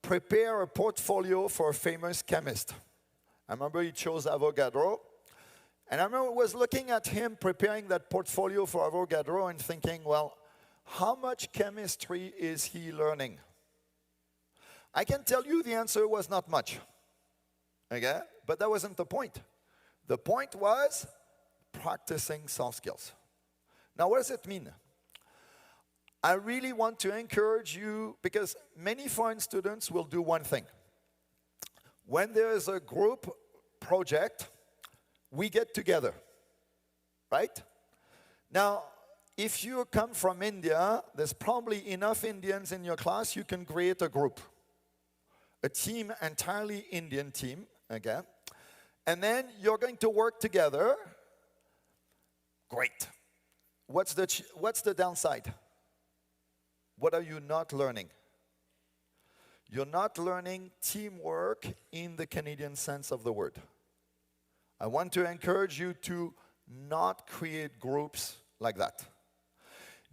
prepare a portfolio for a famous chemist. I remember he chose Avogadro. And I remember I was looking at him preparing that portfolio for Avogadro and thinking, well, how much chemistry is he learning? I can tell you the answer was not much. Okay? But that wasn't the point. The point was practicing soft skills. Now, what does it mean? I really want to encourage you, because many foreign students will do one thing. When there is a group project, we get together, right? Now, if you come from India, there's probably enough Indians in your class, you can create a group. A team, entirely Indian team, okay? And then you're going to work together. Great. What's the downside? What are you not learning? You're not learning teamwork in the Canadian sense of the word. I want to encourage you to not create groups like that.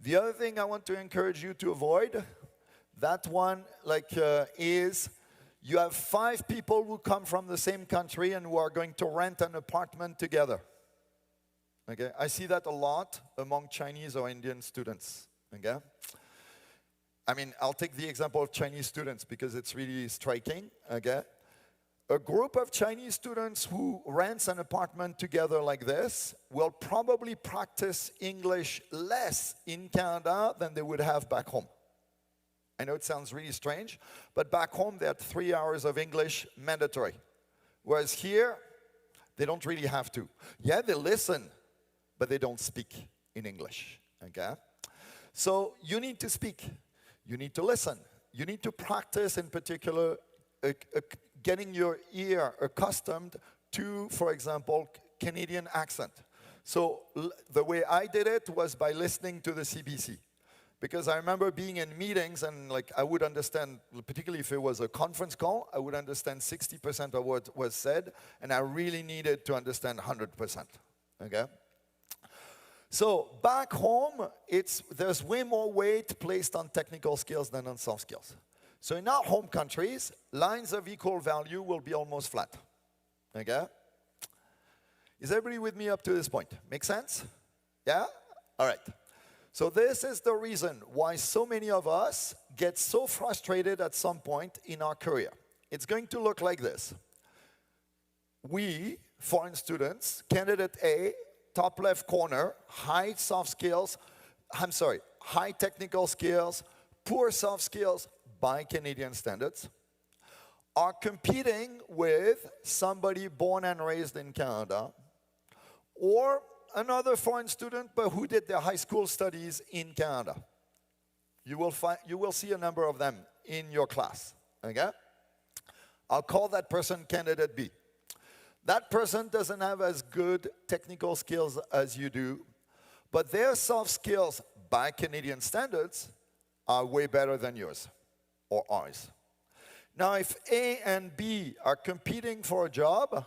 The other thing I want to encourage you to avoid, that one is you have 5 people who come from the same country and who are going to rent an apartment together. Okay, I see that a lot among Chinese or Indian students. Okay, I mean, I'll take the example of Chinese students because it's really striking. Okay, a group of Chinese students who rents an apartment together like this will probably practice English less in Canada than they would have back home. I know it sounds really strange, but back home they had 3 hours of English mandatory. Whereas here, they don't really have to. Yeah, they listen, but they don't speak in English, okay? So you need to speak. You need to listen. You need to practice, in particular, getting your ear accustomed to, for example, Canadian accent. So the way I did it was by listening to the CBC. Because I remember being in meetings and I would understand, particularly if it was a conference call, I would understand 60% of what was said, and I really needed to understand 100%, okay? So back home, there's way more weight placed on technical skills than on soft skills. So in our home countries, lines of equal value will be almost flat, okay? Is everybody with me up to this point? Make sense? Yeah? All right. So this is the reason why so many of us get so frustrated at some point in our career. It's going to look like this. We, foreign students, candidate A, top left corner, high technical skills, poor soft skills by Canadian standards, are competing with somebody born and raised in Canada, or another foreign student, but who did their high school studies in Canada. You will see a number of them in your class, okay? I'll call that person candidate B. That person doesn't have as good technical skills as you do, but their soft skills by Canadian standards are way better than yours or ours. Now, if A and B are competing for a job,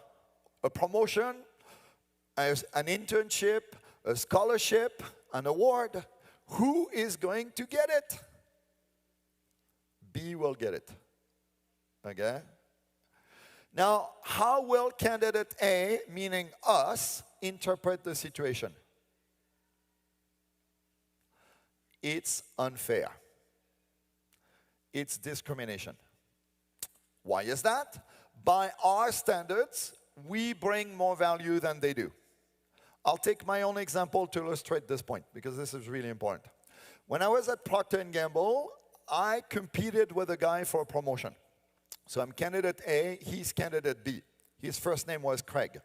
a promotion, an internship, a scholarship, an award, who is going to get it? B will get it, okay? Now, how will candidate A, meaning us, interpret the situation? It's unfair. It's discrimination. Why is that? By our standards, we bring more value than they do. I'll take my own example to illustrate this point, because this is really important. When I was at Procter & Gamble, I competed with a guy for a promotion. So I'm candidate A, he's candidate B. His first name was Craig.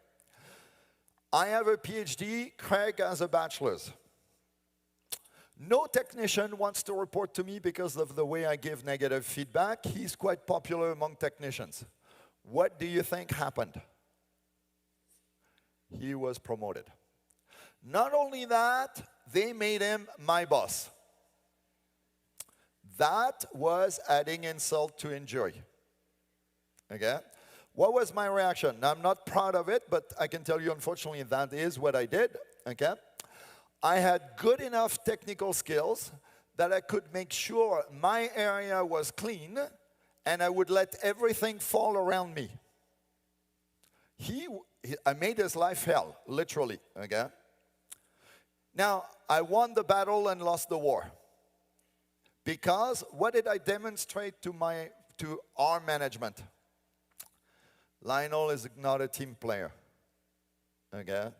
I have a PhD, Craig has a bachelor's. No technician wants to report to me because of the way I give negative feedback. He's quite popular among technicians. What do you think happened? He was promoted. Not only that, they made him my boss. That was adding insult to injury. Okay? What was my reaction? Now, I'm not proud of it, but I can tell you, unfortunately, that is what I did. Okay? I had good enough technical skills that I could make sure my area was clean and I would let everything fall around me. I made his life hell, literally, okay? Now, I won the battle and lost the war. Because what did I demonstrate to our management? Lionel is not a team player, okay?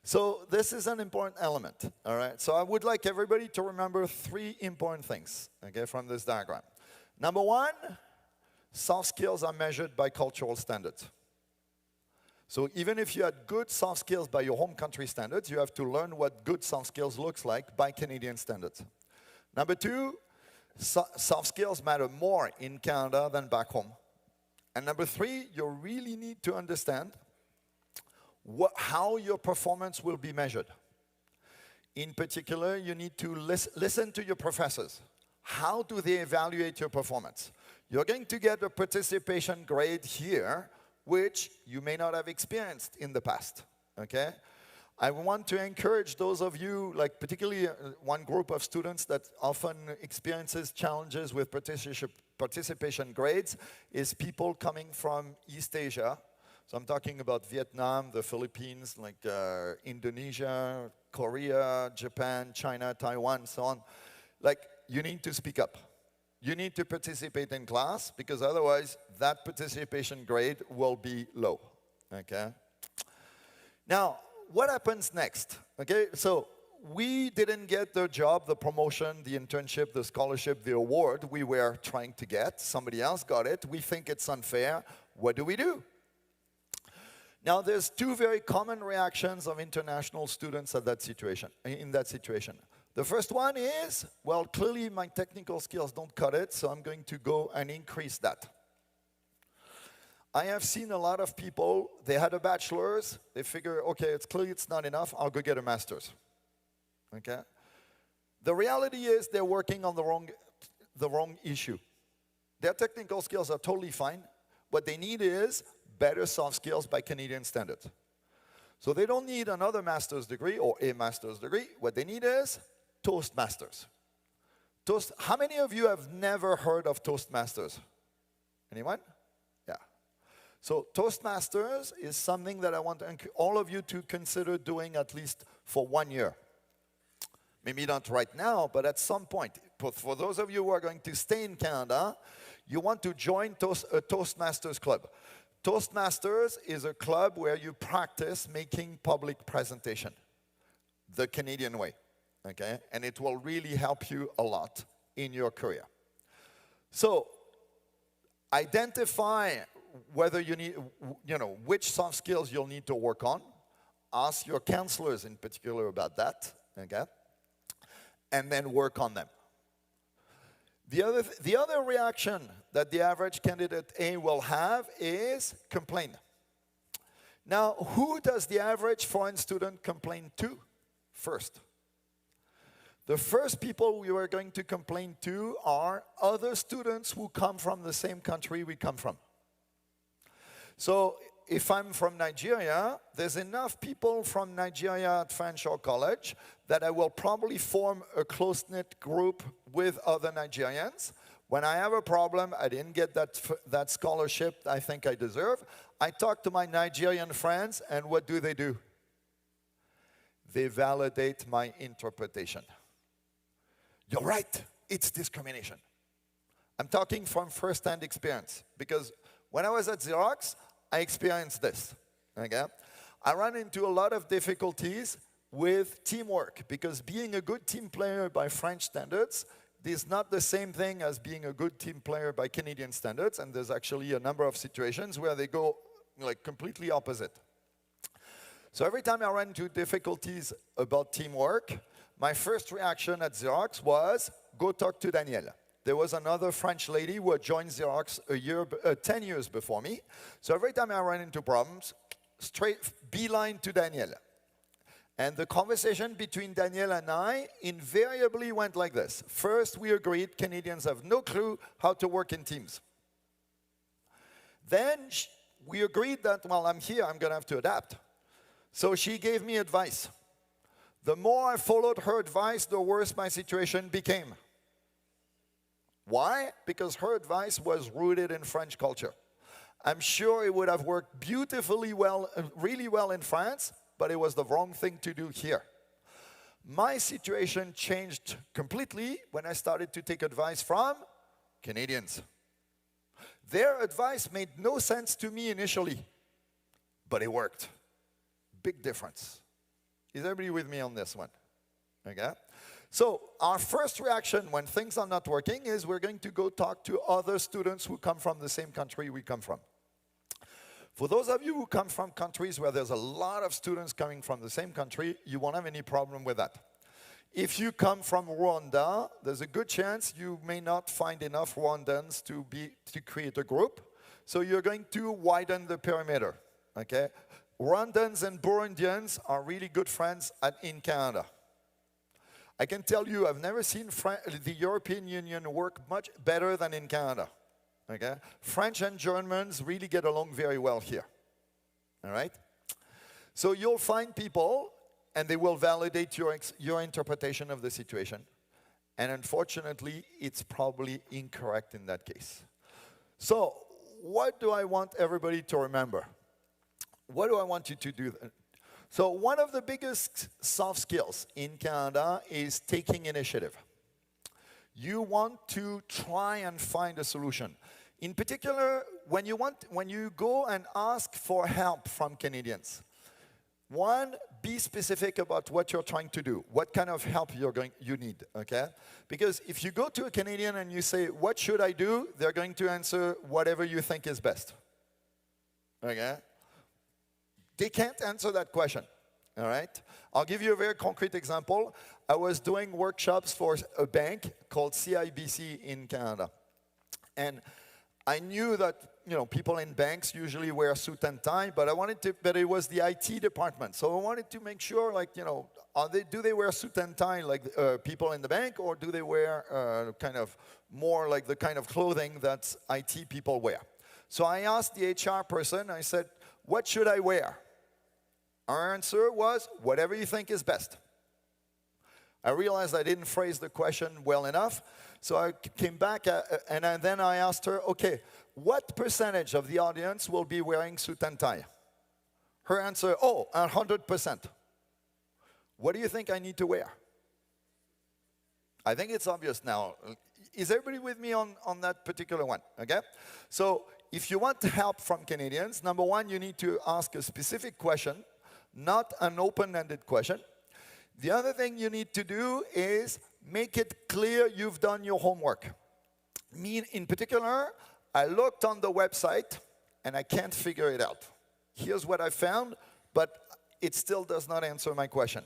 So this is an important element, all right? So I would like everybody to remember 3 important things, okay, from this diagram. Number 1, soft skills are measured by cultural standards. So even if you had good soft skills by your home country standards, you have to learn what good soft skills looks like by Canadian standards. Number two, soft skills matter more in Canada than back home. And number three, you really need to understand how your performance will be measured. In particular, you need to listen to your professors. How do they evaluate your performance? You're going to get a participation grade here, which you may not have experienced in the past, okay? I want to encourage those of you, like particularly one group of students that often experiences challenges with participation grades is people coming from East Asia. So I'm talking about Vietnam, the Philippines, like Indonesia, Korea, Japan, China, Taiwan, so on. Like, you need to speak up. You need to participate in class because otherwise that participation grade will be low, okay? Now, what happens next? Okay, so we didn't get the job, the promotion, the internship, the scholarship, the award we were trying to get. Somebody else got it. We think it's unfair. What do we do? Now, there's two very common reactions of international students in that situation. The first one is, well, clearly my technical skills don't cut it, so I'm going to go and increase that. I have seen a lot of people, they had a bachelor's, they figure, okay, it's clearly it's not enough, I'll go get a master's, okay? The reality is they're working on the wrong issue. Their technical skills are totally fine. What they need is better soft skills by Canadian standards. So they don't need another master's degree or a master's degree. What they need is Toastmasters. How many of you have never heard of Toastmasters? Anyone? Yeah. So Toastmasters is something that I want all of you to consider doing at least for 1 year. Maybe not right now, but at some point. For those of you who are going to stay in Canada, you want to join a Toastmasters club. Toastmasters is a club where you practice making public presentation, the Canadian way, okay? And it will really help you a lot in your career. So, identify whether you need, which soft skills you'll need to work on. Ask your counselors in particular about that, okay? And then work on them. The other reaction that the average candidate A will have is complain. Now, who does the average foreign student complain to first? The first people we are going to complain to are other students who come from the same country we come from. So, if I'm from Nigeria, there's enough people from Nigeria at Fanshawe College that I will probably form a close-knit group with other Nigerians. When I have a problem, I didn't get that scholarship I think I deserve, I talk to my Nigerian friends, and what do? They validate my interpretation. You're right, it's discrimination. I'm talking from first-hand experience, because when I was at Xerox, I experienced this, okay? I ran into a lot of difficulties with teamwork, because being a good team player by French standards is not the same thing as being a good team player by Canadian standards, and there's actually a number of situations where they go like completely opposite. So every time I ran into difficulties about teamwork, my first reaction at Xerox was, go talk to Danielle. There was another French lady who had joined Xerox 10 years before me. So every time I ran into problems, straight beeline to Danielle. And the conversation between Danielle and I invariably went like this. First, we agreed Canadians have no clue how to work in teams. Then we agreed that, well, I'm here, I'm going to have to adapt. So she gave me advice. The more I followed her advice, the worse my situation became. Why? Because her advice was rooted in French culture. I'm sure it would have worked beautifully well, really well in France, but it was the wrong thing to do here. My situation changed completely when I started to take advice from Canadians. Their advice made no sense to me initially, but it worked. Big difference. Is everybody with me on this one? Okay? So our first reaction when things are not working is we're going to go talk to other students who come from the same country we come from. For those of you who come from countries where there's a lot of students coming from the same country, you won't have any problem with that. If you come from Rwanda, there's a good chance you may not find enough Rwandans to create a group. So you're going to widen the perimeter, okay? Rwandans and Burundians are really good friends in Canada. I can tell you, I've never seen the European Union work much better than in Canada. Okay? French and Germans really get along very well here. All right? So you'll find people, and they will validate your interpretation of the situation. And unfortunately, it's probably incorrect in that case. So what do I want everybody to remember? What do I want you to do? So one of the biggest soft skills in Canada is taking initiative. You want to try and find a solution. In particular, when you go and ask for help from Canadians, one, be specific about what you're trying to do, what kind of help you need, okay? Because if you go to a Canadian and you say, what should I do? They're going to answer whatever you think is best, okay? They can't answer that question, all right? I'll give you a very concrete example. I was doing workshops for a bank called CIBC in Canada. And I knew that, people in banks usually wear suit and tie, but it was the IT department. So I wanted to make sure, do they wear suit and tie like people in the bank, or do they wear kind of more like the kind of clothing that IT people wear? So I asked the HR person, I said, what should I wear? Our answer was, whatever you think is best. I realized I didn't phrase the question well enough, so I came back and then I asked her, okay, what percentage of the audience will be wearing suit and tie? Her answer, 100%. What do you think I need to wear? I think it's obvious now. Is everybody with me on that particular one, okay? So if you want help from Canadians, number one, you need to ask a specific question, not an open-ended question. The other thing you need to do is make it clear you've done your homework. Me, in particular, I looked on the website and I can't figure it out. Here's what I found, but it still does not answer my question.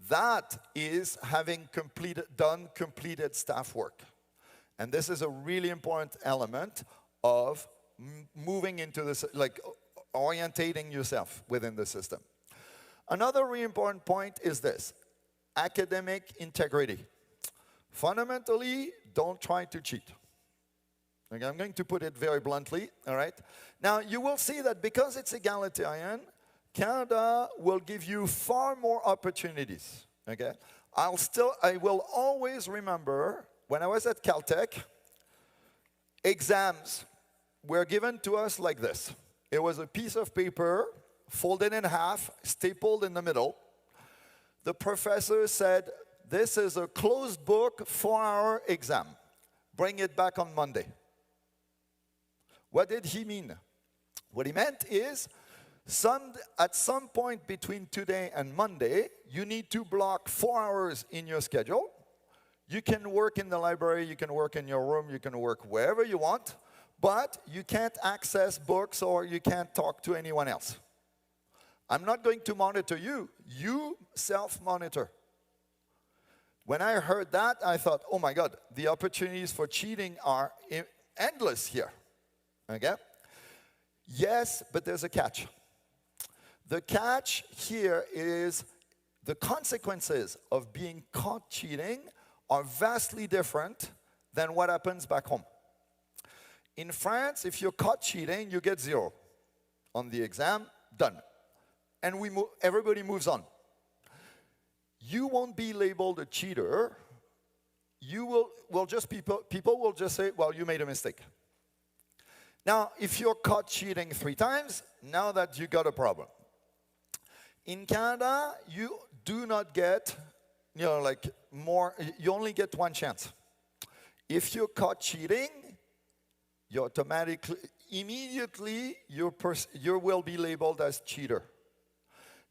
That is having done completed staff work. And this is a really important element of moving into this, orientating yourself within the system. Another really important point is this: academic integrity. Fundamentally, don't try to cheat. Okay, I'm going to put it very bluntly, all right? Now, you will see that because it's egalitarian, Canada will give you far more opportunities, okay? I will always remember, when I was at Caltech, exams were given to us like this. It was a piece of paper folded in half, stapled in the middle. The professor said, this is a closed book 4-hour exam. Bring it back on Monday. What did he mean? What he meant is, at some point between today and Monday, you need to block 4 hours in your schedule. You can work in the library, you can work in your room, you can work wherever you want, but you can't access books or you can't talk to anyone else. I'm not going to monitor you. You self-monitor. When I heard that, I thought, oh my God, the opportunities for cheating are endless here. Okay? Yes, but there's a catch. The catch here is the consequences of being caught cheating are vastly different than what happens back home. In France, if you're caught cheating, you get 0 on the exam, done. And everybody moves on. You won't be labeled a cheater. People will just say, well, you made a mistake. Now, if you're caught cheating 3 times, now that you got a problem. In Canada, you do not get, you only get 1 chance. If you're caught cheating, you automatically, immediately, you will be labeled as cheater.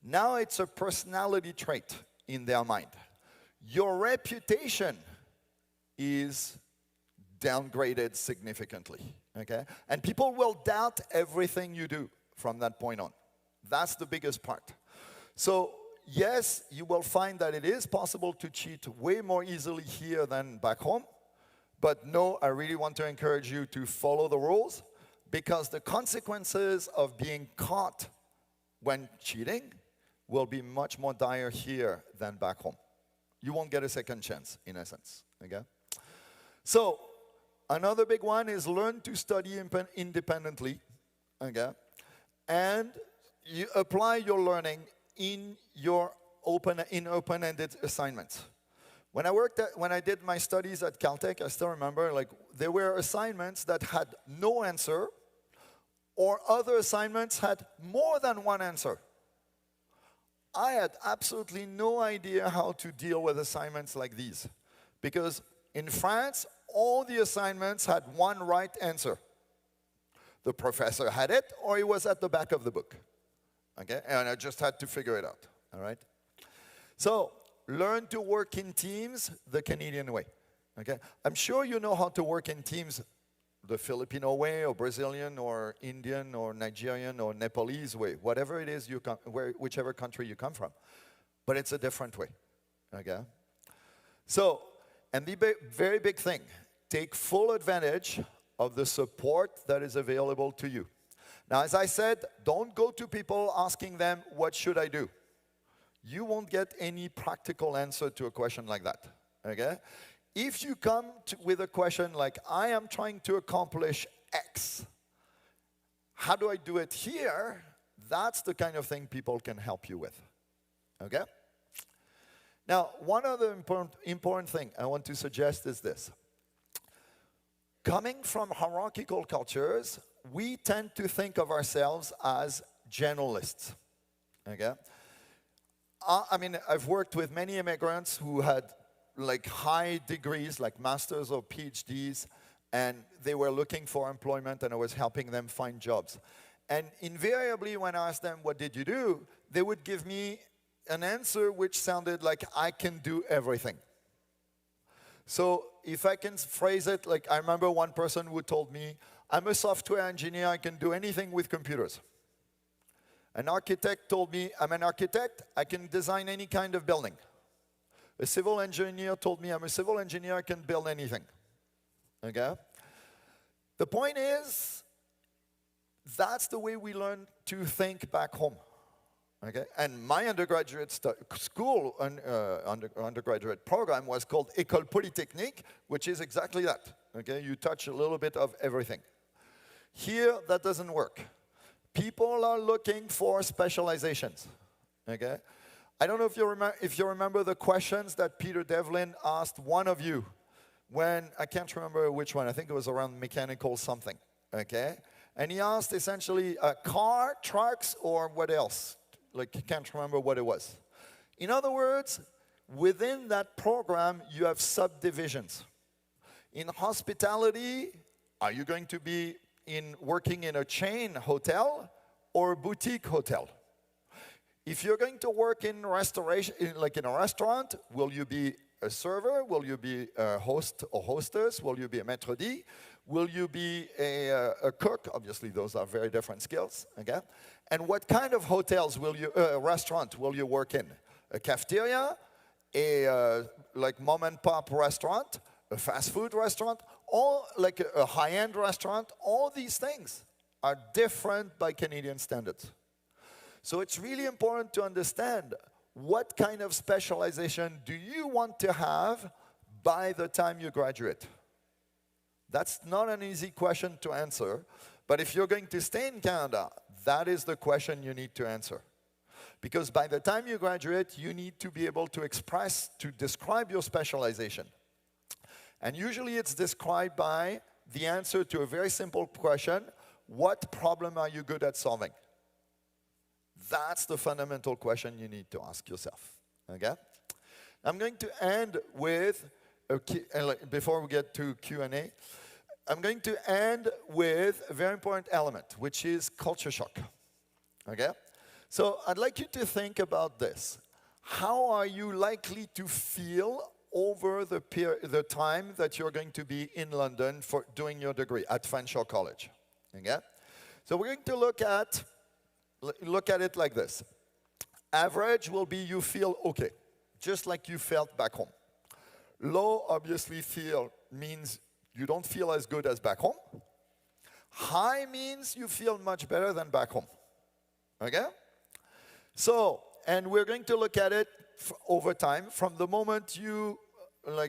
Now it's a personality trait in their mind. Your reputation is downgraded significantly. okay? And people will doubt everything you do from that point on. That's the biggest part. So, yes, you will find that it is possible to cheat way more easily here than back home. But no, I really want to encourage you to follow the rules, because the consequences of being caught when cheating will be much more dire here than back home. You won't get a second chance, in essence, okay? So, another big one is learn to study independently, okay? And you apply your learning in your open-ended assignments. When I did my studies at Caltech, I still remember, like, there were assignments that had no answer, or other assignments had more than one answer. I had absolutely no idea how to deal with assignments like these, because in France, all the assignments had one right answer. The professor had it, or it was at the back of the book. Okay, and I just had to figure it out, all right? So, learn to work in teams the Canadian way, okay? I'm sure you know how to work in teams the Filipino way, or Brazilian, or Indian, or Nigerian, or Nepalese way, whatever it is whichever country you come from. But it's a different way, okay? So, and the very big thing, take full advantage of the support that is available to you. Now, as I said, don't go to people asking them, what should I do? You won't get any practical answer to a question like that, okay? If you come with a question like, I am trying to accomplish X, how do I do it here? That's the kind of thing people can help you with, okay? Now, one other important thing I want to suggest is this. Coming from hierarchical cultures, we tend to think of ourselves as generalists, okay? I mean, I've worked with many immigrants who had like high degrees, like masters or PhDs, and they were looking for employment, and I was helping them find jobs. And invariably, when I asked them, what did you do? They would give me an answer which sounded like, I can do everything. So if I can phrase it, like I remember one person who told me, I'm a software engineer, I can do anything with computers. An architect told me, I'm an architect, I can design any kind of building. A civil engineer told me, I'm a civil engineer, I can build anything. Okay? The point is, that's the way we learn to think back home. Okay? And my undergraduate undergraduate program was called École Polytechnique, which is exactly that. Okay? You touch a little bit of everything. Here, that doesn't work. People are looking for specializations. Okay? I don't know if you remember the questions that Peter Devlin asked one of you when, I can't remember which one, I think it was around mechanical something. Okay? And he asked essentially car, trucks, or what else? Like, I can't remember what it was. In other words, within that program, you have subdivisions. In hospitality, are you going to be working in a chain hotel or a boutique hotel? If you're going to work in restoration, like in a restaurant, will you be a server? Will you be a host or hostess? Will you be a maître d'? Will you be a cook? Obviously, those are very different skills. Okay? And what kind of restaurant will you work in? A cafeteria, like mom and pop restaurant, a fast food restaurant, all like a high-end restaurant. All these things are different by Canadian standards. So it's really important to understand what kind of specialization do you want to have by the time you graduate. That's not an easy question to answer, but if you're going to stay in Canada, that is the question you need to answer. Because by the time you graduate, you need to be able to describe your specialization. And usually it's described by the answer to a very simple question: what problem are you good at solving? That's the fundamental question you need to ask yourself, okay? I'm going to end with, before we get to Q&A, I'm going to end with a very important element, which is culture shock, okay? So I'd like you to think about this. How are you likely to feel over the time that you're going to be in London for doing your degree at Fanshawe College. Okay? So we're going to look at it like this. Average will be you feel okay, just like you felt back home. Low obviously means you don't feel as good as back home. High means you feel much better than back home. Okay? So, and we're going to look at it over time from the moment you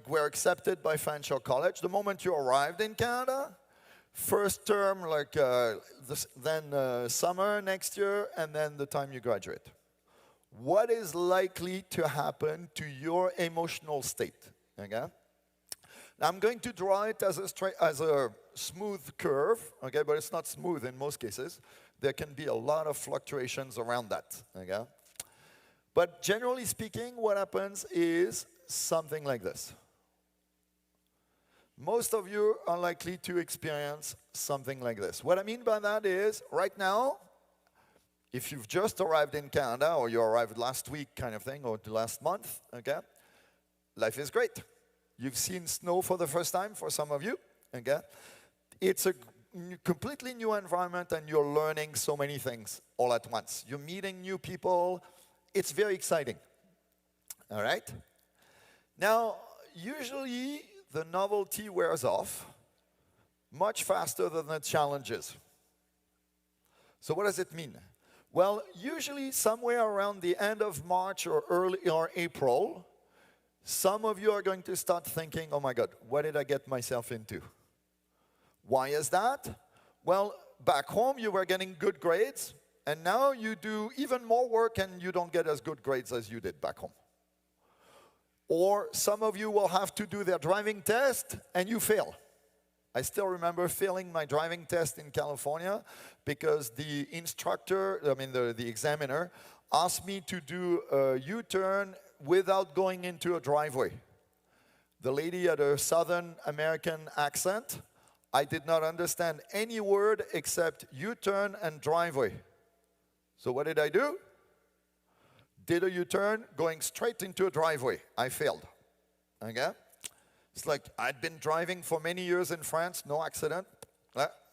were accepted by Fanshawe College, the moment you arrived in Canada, first term, then summer next year, and then the time you graduate. What is likely to happen to your emotional state? Okay? Now I'm going to draw it as a smooth curve, okay, but it's not smooth in most cases. There can be a lot of fluctuations around that, okay? But generally speaking, what happens is something like this. Most of you are likely to experience something like this. What I mean by that is, right now, if you've just arrived in Canada, or you arrived last week kind of thing, or the last month, okay, life is great. You've seen snow for the first time for some of you, okay? It's a completely new environment and you're learning so many things all at once. You're meeting new people. It's very exciting, all right? Now, usually the novelty wears off much faster than the challenges. So what does it mean? Well, usually somewhere around the end of March or April, some of you are going to start thinking, oh my God, what did I get myself into? Why is that? Well, back home you were getting good grades, and now you do even more work and you don't get as good grades as you did back home. Or some of you will have to do their driving test and you fail. I still remember failing my driving test in California because the instructor, the examiner, asked me to do a U-turn without going into a driveway. The lady had a Southern American accent. I did not understand any word except U-turn and driveway. So what did I do? Did a U-turn going straight into a driveway. I failed. Okay? It's like I'd been driving for many years in France, no accident.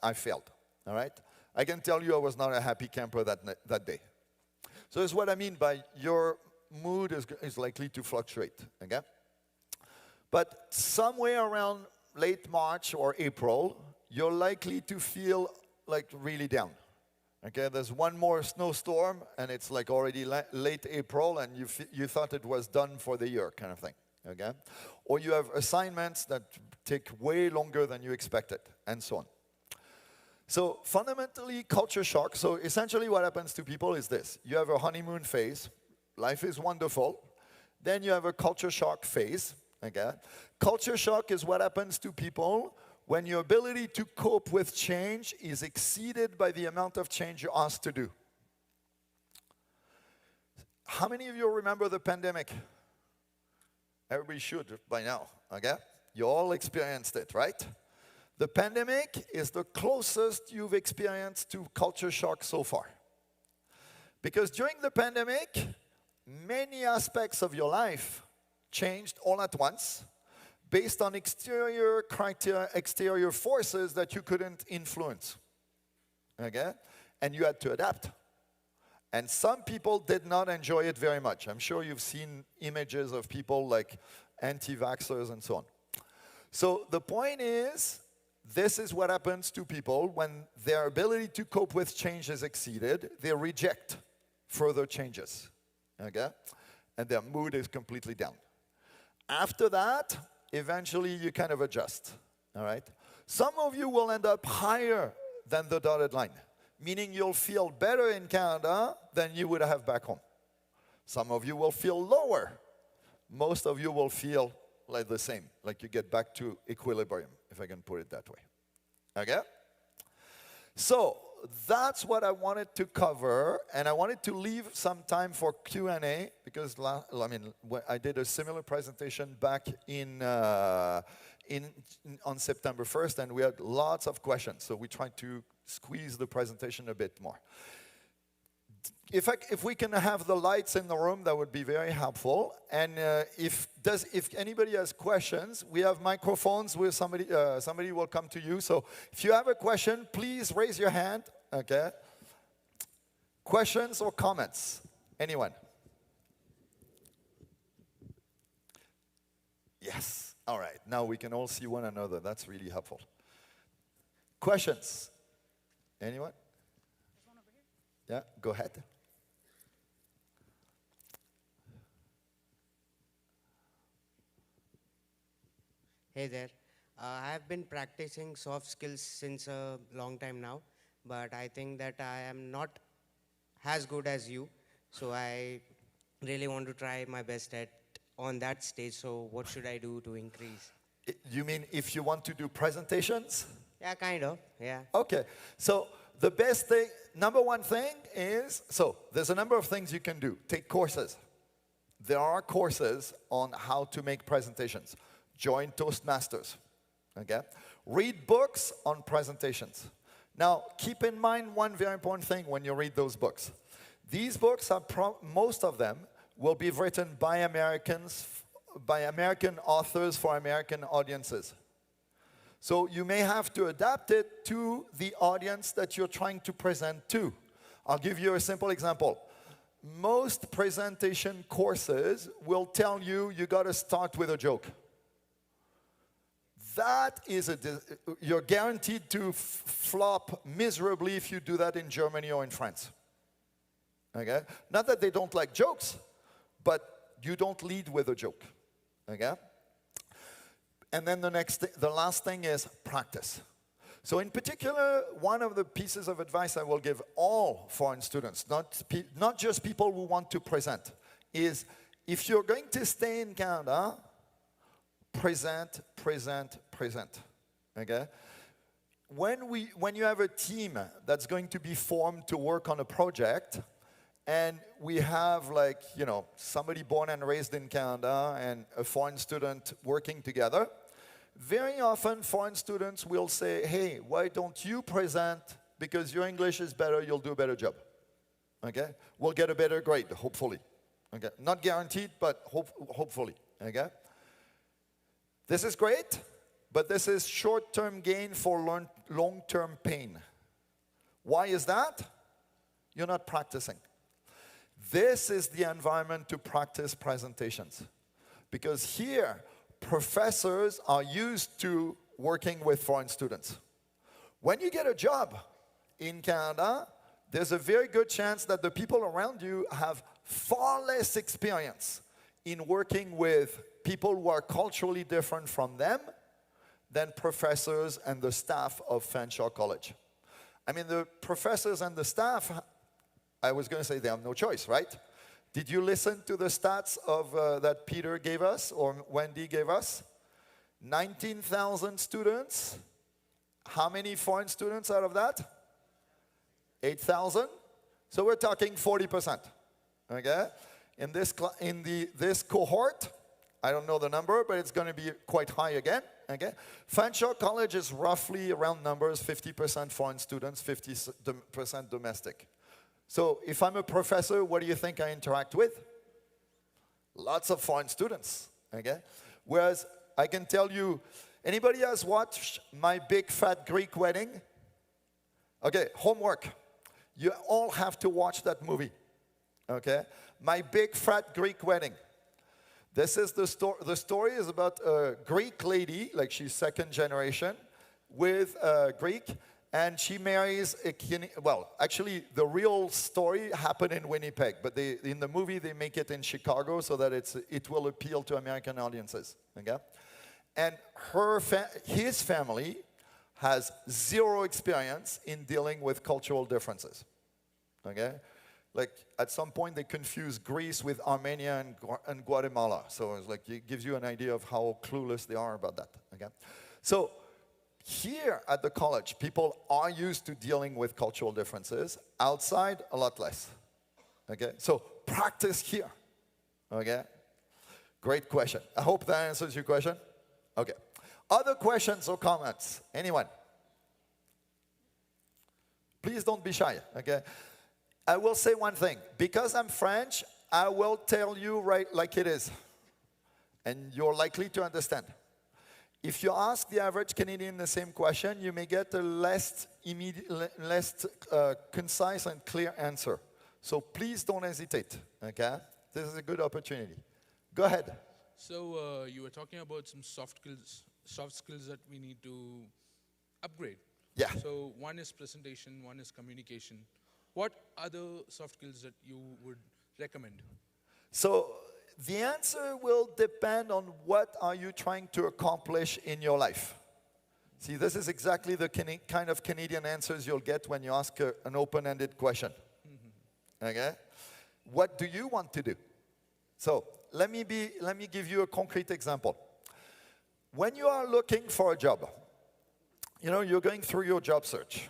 I failed. All right? I can tell you I was not a happy camper that day. So that's what I mean by your mood is likely to fluctuate, okay? But somewhere around late March or April, you're likely to feel like really down, okay? There's one more snowstorm, and it's like already late April, and you thought it was done for the year kind of thing, okay? Or you have assignments that take way longer than you expected, and so on. So fundamentally, culture shock. So essentially what happens to people is this. You have a honeymoon phase. Life is wonderful. Then you have a culture shock phase. Okay? Culture shock is what happens to people when your ability to cope with change is exceeded by the amount of change you're asked to do. How many of you remember the pandemic? Everybody should by now. Okay? You all experienced it, right? The pandemic is the closest you've experienced to culture shock so far. Because during the pandemic, many aspects of your life changed all at once based on exterior criteria, exterior forces that you couldn't influence. Okay? And you had to adapt. And some people did not enjoy it very much. I'm sure you've seen images of people like anti-vaxxers and so on. So the point is, this is what happens to people when their ability to cope with change is exceeded. They reject further changes, okay? And their mood is completely down. After that, eventually you kind of adjust, all right? Some of you will end up higher than the dotted line, meaning you'll feel better in Canada than you would have back home. Some of you will feel lower. Most of you will feel like the same, like you get back to equilibrium, if I can put it that way. Okay? So that's what I wanted to cover, and I wanted to leave some time for Q&A because I did a similar presentation back on September 1st, and we had lots of questions, so we tried to squeeze the presentation a bit more. if we can have the lights in the room, that would be very helpful. And if anybody has questions, we have microphones where somebody will come to you. So if you have a question, please raise your hand. Okay. Questions or comments? Anyone? Yes. All right. Now we can all see one another. That's really helpful. Questions? Anyone? Yeah, go ahead. Hey there. I have been practicing soft skills since a long time now, but I think that I am not as good as you. So I really want to try my best on that stage. So what should I do to increase? You mean if you want to do presentations? Yeah, kind of. Yeah. Okay. So the best thing, number one thing is, so there's a number of things you can do. Take courses. There are courses on how to make presentations. Join Toastmasters. Okay? Read books on presentations. Now, keep in mind one very important thing when you read those books. These books are most of them will be written by Americans, by American authors for American audiences. So you may have to adapt it to the audience that you're trying to present to. I'll give you a simple example. Most presentation courses will tell you you got to start with a joke. That is you're guaranteed to flop miserably if you do that in Germany or in France. Okay? Not that they don't like jokes, but you don't lead with a joke. Okay? And then the last thing is practice. So in particular, one of the pieces of advice I will give all foreign students, not just people who want to present, is if you're going to stay in Canada, present. Okay? When you have a team that's going to be formed to work on a project, and we have somebody born and raised in Canada and a foreign student working together, very often foreign students will say, hey, why don't you present? Because your English is better, you'll do a better job. Okay? We'll get a better grade, hopefully. Okay? Not guaranteed, but hopefully. Okay? This is great, but this is short-term gain for long-term pain. Why is that? You're not practicing. This is the environment to practice presentations. Because here, professors are used to working with foreign students. When you get a job in Canada, there's a very good chance that the people around you have far less experience in working with people who are culturally different from them than professors and the staff of Fanshawe College. I mean, the professors and the staff, I was going to say they have no choice, right? Did you listen to the stats of that Peter gave us or Wendy gave us? 19,000 students. How many foreign students out of that? 8,000. So we're talking 40%. Okay? In this cohort, I don't know the number, but it's going to be quite high again. Okay? Fanshawe College is roughly, around numbers, 50% foreign students, 50% domestic. So if I'm a professor, what do you think I interact with? Lots of foreign students. Okay? Whereas I can tell you, anybody has watched My Big Fat Greek Wedding? Okay, homework. You all have to watch that movie. Okay? My Big Fat Greek Wedding. This is the story. The story is about a Greek lady, like she's second generation, with a Greek, and she marries actually the real story happened in Winnipeg, but in the movie they make it in Chicago so that it will appeal to American audiences. Okay? And his family has zero experience in dealing with cultural differences. Okay? Like, at some point, they confuse Greece with Armenia and Guatemala. So it's like, it gives you an idea of how clueless they are about that, okay? So here at the college, people are used to dealing with cultural differences. Outside, a lot less, okay? So practice here, okay? Great question. I hope that answers your question. Okay. Other questions or comments? Anyone? Please don't be shy, okay? I will say one thing. Because I'm French, I will tell you right like it is. And you're likely to understand. If you ask the average Canadian the same question, you may get a less concise and clear answer. So please don't hesitate, okay? This is a good opportunity. Go ahead. So you were talking about some soft skills that we need to upgrade. Yeah. So one is presentation, one is communication. What other soft skills that you would recommend? So the answer will depend on what are you trying to accomplish in your life. See, this is exactly the kind of Canadian answers you'll get when you ask an open-ended question. Okay? What do you want to do? So let me give you a concrete example. When you are looking for a job, you're going through your job search.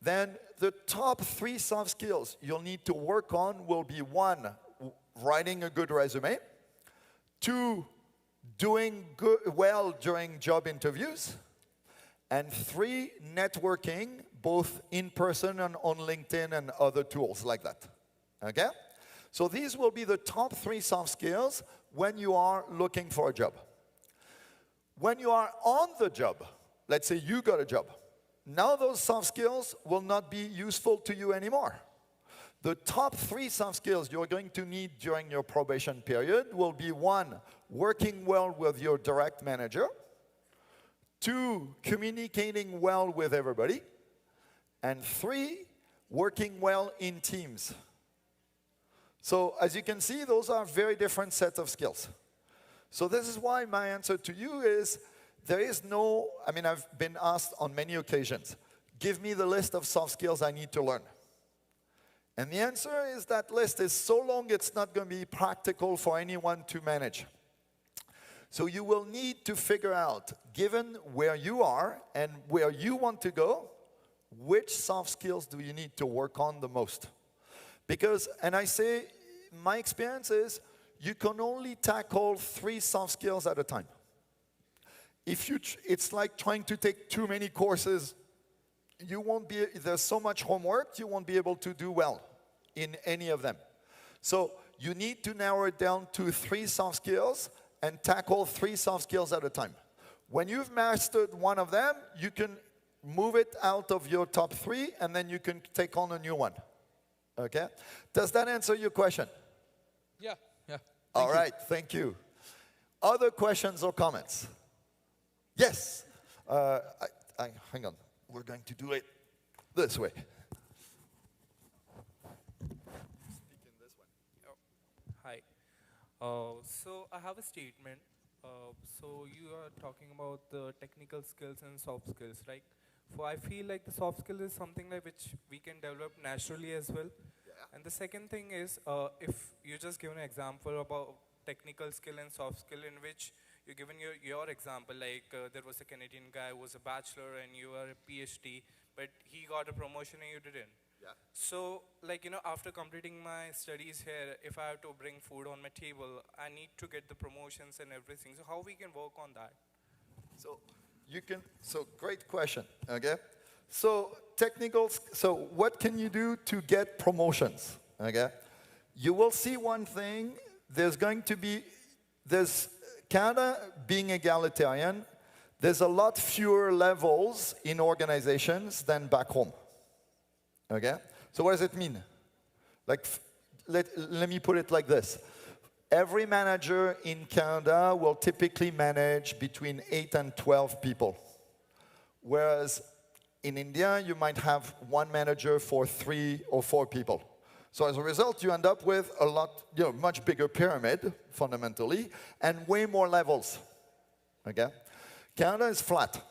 Then the top 3 soft skills you'll need to work on will be 1, writing a good resume, 2, doing well during job interviews, and 3, networking, both in person and on LinkedIn and other tools like that. Okay? So these will be the top 3 soft skills when you are looking for a job. When you are on the job, let's say you got a job, now those soft skills will not be useful to you anymore. The top 3 soft skills you're going to need during your probation period will be 1, working well with your direct manager, 2, communicating well with everybody, and 3, working well in teams. So as you can see, those are very different sets of skills. So this is why my answer to you is, there is no, I've been asked on many occasions, give me the list of soft skills I need to learn. And the answer is that list is so long it's not going to be practical for anyone to manage. So you will need to figure out, given where you are and where you want to go, which soft skills do you need to work on the most? Because, and I say, my experience is, you can only tackle 3 soft skills at a time. It's like trying to take too many courses. There's so much homework, you won't be able to do well in any of them. So you need to narrow it down to 3 soft skills and tackle 3 soft skills at a time. When you've mastered one of them, you can move it out of your top 3 and then you can take on a new one. Okay? Does that answer your question? Yeah. All right, thank you. Other questions or comments? Yes. Hang on. We're going to do it this way. Hi. So I have a statement. So you are talking about the technical skills and soft skills, right? So I feel like the soft skill is something like which we can develop naturally as well. Yeah. And the second thing is, if you just give an example about technical skill and soft skill in which you're given your example, like there was a Canadian guy who was a bachelor and you are a PhD, but he got a promotion and you didn't. Yeah. So, after completing my studies here, if I have to bring food on my table, I need to get the promotions and everything. So how we can work on that? So great question, okay? So what can you do to get promotions, okay? You will see one thing, there's Canada being egalitarian, there's a lot fewer levels in organizations than back home. Okay? So what does it mean? Let me put it like this. Every manager in Canada will typically manage between 8 and 12 people. Whereas in India, you might have one manager for 3 or 4 people. So as a result, you end up with a much bigger pyramid, fundamentally, and way more levels. Okay? Canada is flat.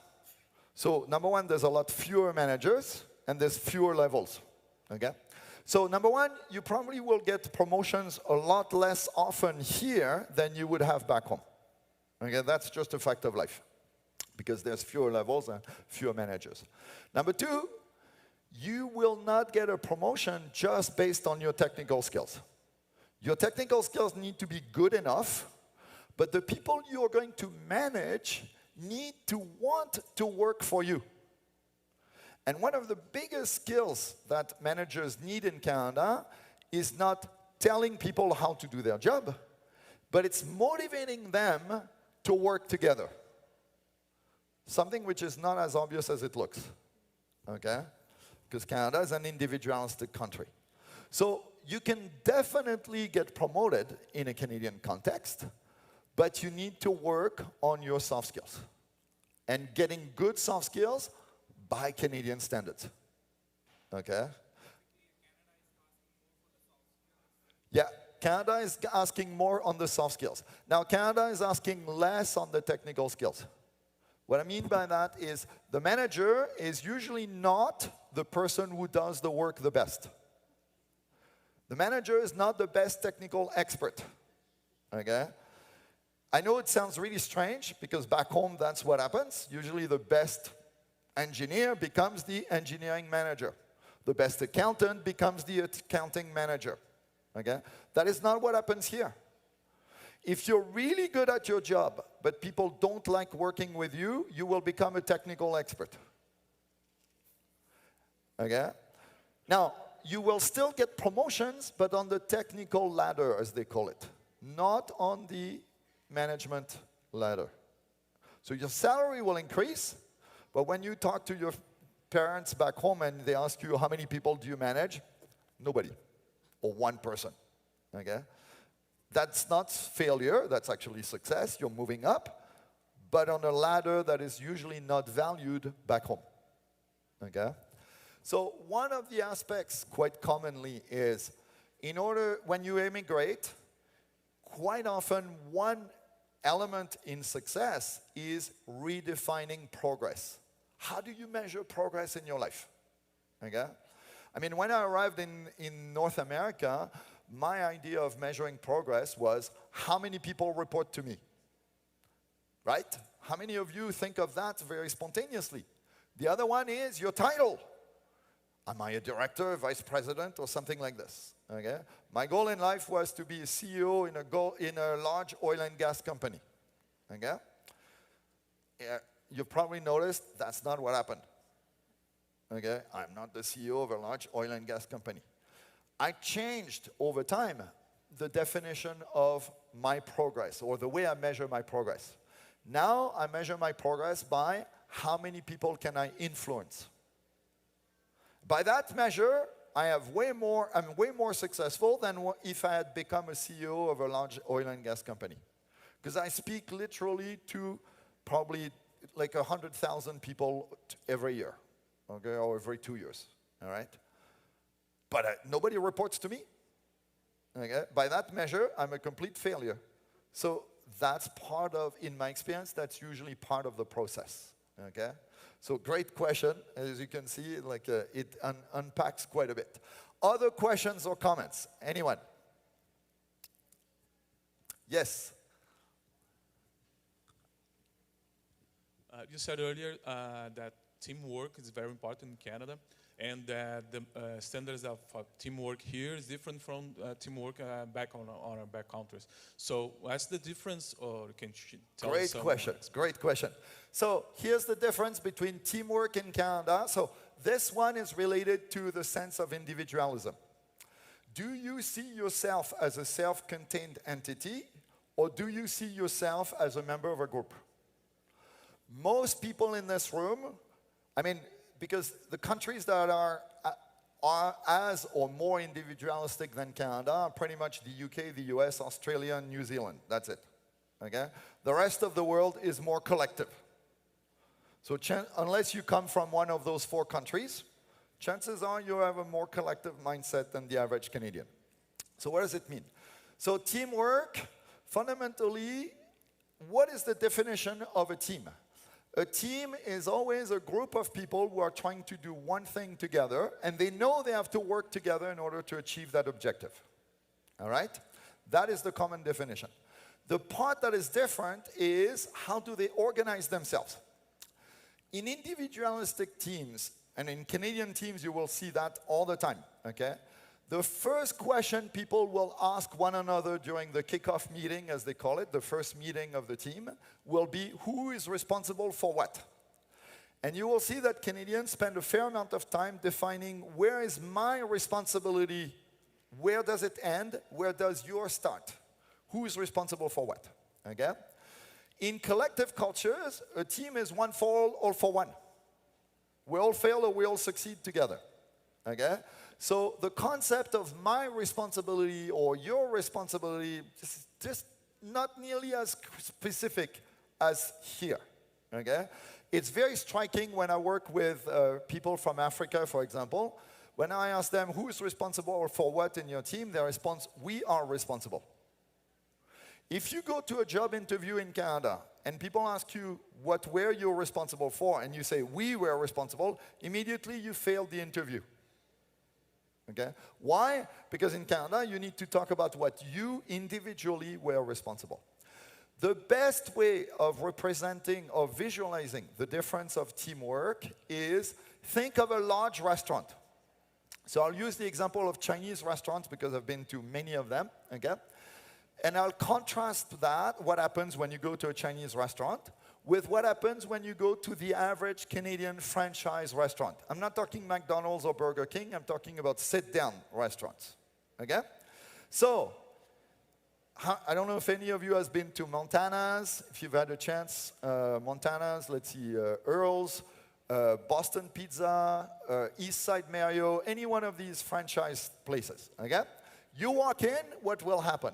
So number one, there's a lot fewer managers, and there's fewer levels. Okay? So number one, you probably will get promotions a lot less often here than you would have back home. Okay? That's just a fact of life, because there's fewer levels and fewer managers. Number two, you will not get a promotion just based on your technical skills. Your technical skills need to be good enough, but the people you're going to manage need to want to work for you. And one of the biggest skills that managers need in Canada is not telling people how to do their job, but it's motivating them to work together. Something which is not as obvious as it looks, okay? Because Canada is an individualistic country. So you can definitely get promoted in a Canadian context, but you need to work on your soft skills. And getting good soft skills by Canadian standards, okay? Yeah, Canada is asking more on the soft skills. Now, Canada is asking less on the technical skills. What I mean by that is the manager is usually not the person who does the work the best. The manager is not the best technical expert, okay? I know it sounds really strange because back home that's what happens. Usually the best engineer becomes the engineering manager. The best accountant becomes the accounting manager, okay? That is not what happens here. If you're really good at your job, but people don't like working with you, you will become a technical expert. Okay? Now, you will still get promotions, but on the technical ladder, as they call it, not on the management ladder. So your salary will increase, but when you talk to your parents back home and they ask you how many people do you manage, nobody, or one person. Okay? That's not failure, that's actually success. You're moving up, but on a ladder that is usually not valued back home. Okay? So one of the aspects quite commonly is, when you immigrate, quite often one element in success is redefining progress. How do you measure progress in your life? Okay? I mean, when I arrived in North America, my idea of measuring progress was how many people report to me, right? How many of you think of that very spontaneously? The other one is your title. Am I a director, vice president, or something like this? Okay? My goal in life was to be a CEO in a large oil and gas company. Okay? Yeah, you've probably noticed that's not what happened. Okay? I'm not the CEO of a large oil and gas company. I changed over time the definition of my progress, or the way I measure my progress. Now I measure my progress by how many people can I influence. By that measure, I'm way more successful than if I had become a CEO of a large oil and gas company. Because I speak literally to probably like 100,000 people every year, okay, or every 2 years, all right? But nobody reports to me. Okay? By that measure, I'm a complete failure. So that's part of, in my experience, that's usually part of the process. Okay? So great question. As you can see, like it unpacks quite a bit. Other questions or comments? Anyone? Yes. You said earlier that teamwork is very important in Canada, and that the standards of teamwork here is different from teamwork back on our back countries. So what's the difference, or can you tell us? Great question. So here's the difference between teamwork in Canada. So this one is related to the sense of individualism. Do you see yourself as a self-contained entity, or do you see yourself as a member of a group? Most people in this room, I mean, because the countries that are as or more individualistic than Canada are pretty much the UK, the US, Australia, and New Zealand. That's it. Okay? The rest of the world is more collective. So unless you come from one of those 4 countries, chances are you have a more collective mindset than the average Canadian. So what does it mean? So teamwork, fundamentally, what is the definition of a team? A team is always a group of people who are trying to do one thing together, and they know they have to work together in order to achieve that objective. All right? That is the common definition. The part that is different is how do they organize themselves. In individualistic teams, and in Canadian teams, you will see that all the time, okay? The first question people will ask one another during the kickoff meeting, as they call it, the first meeting of the team, will be who is responsible for what. And you will see that Canadians spend a fair amount of time defining where is my responsibility, where does it end, where does yours start? Who is responsible for what? Okay? In collective cultures, a team is one for all for one. We all fail or we all succeed together. Okay? So the concept of my responsibility or your responsibility is just not nearly as specific as here. Okay? It's very striking when I work with people from Africa, for example. When I ask them who is responsible for what in your team, their response, we are responsible. If you go to a job interview in Canada and people ask you where you're responsible for and you say, we were responsible, immediately you failed the interview. Okay? Why? Because in Canada, you need to talk about what you individually were responsible. The best way of representing or visualizing the difference of teamwork is think of a large restaurant. So I'll use the example of Chinese restaurants because I've been to many of them. Okay? And I'll contrast that, what happens when you go to a Chinese restaurant, with what happens when you go to the average Canadian franchise restaurant. I'm not talking McDonald's or Burger King, I'm talking about sit-down restaurants. Okay? So, I don't know if any of you has been to Montana's. If you've had a chance, Montana's, let's see, Earl's, Boston Pizza, East Side Mario, any one of these franchise places. Okay? You walk in, what will happen?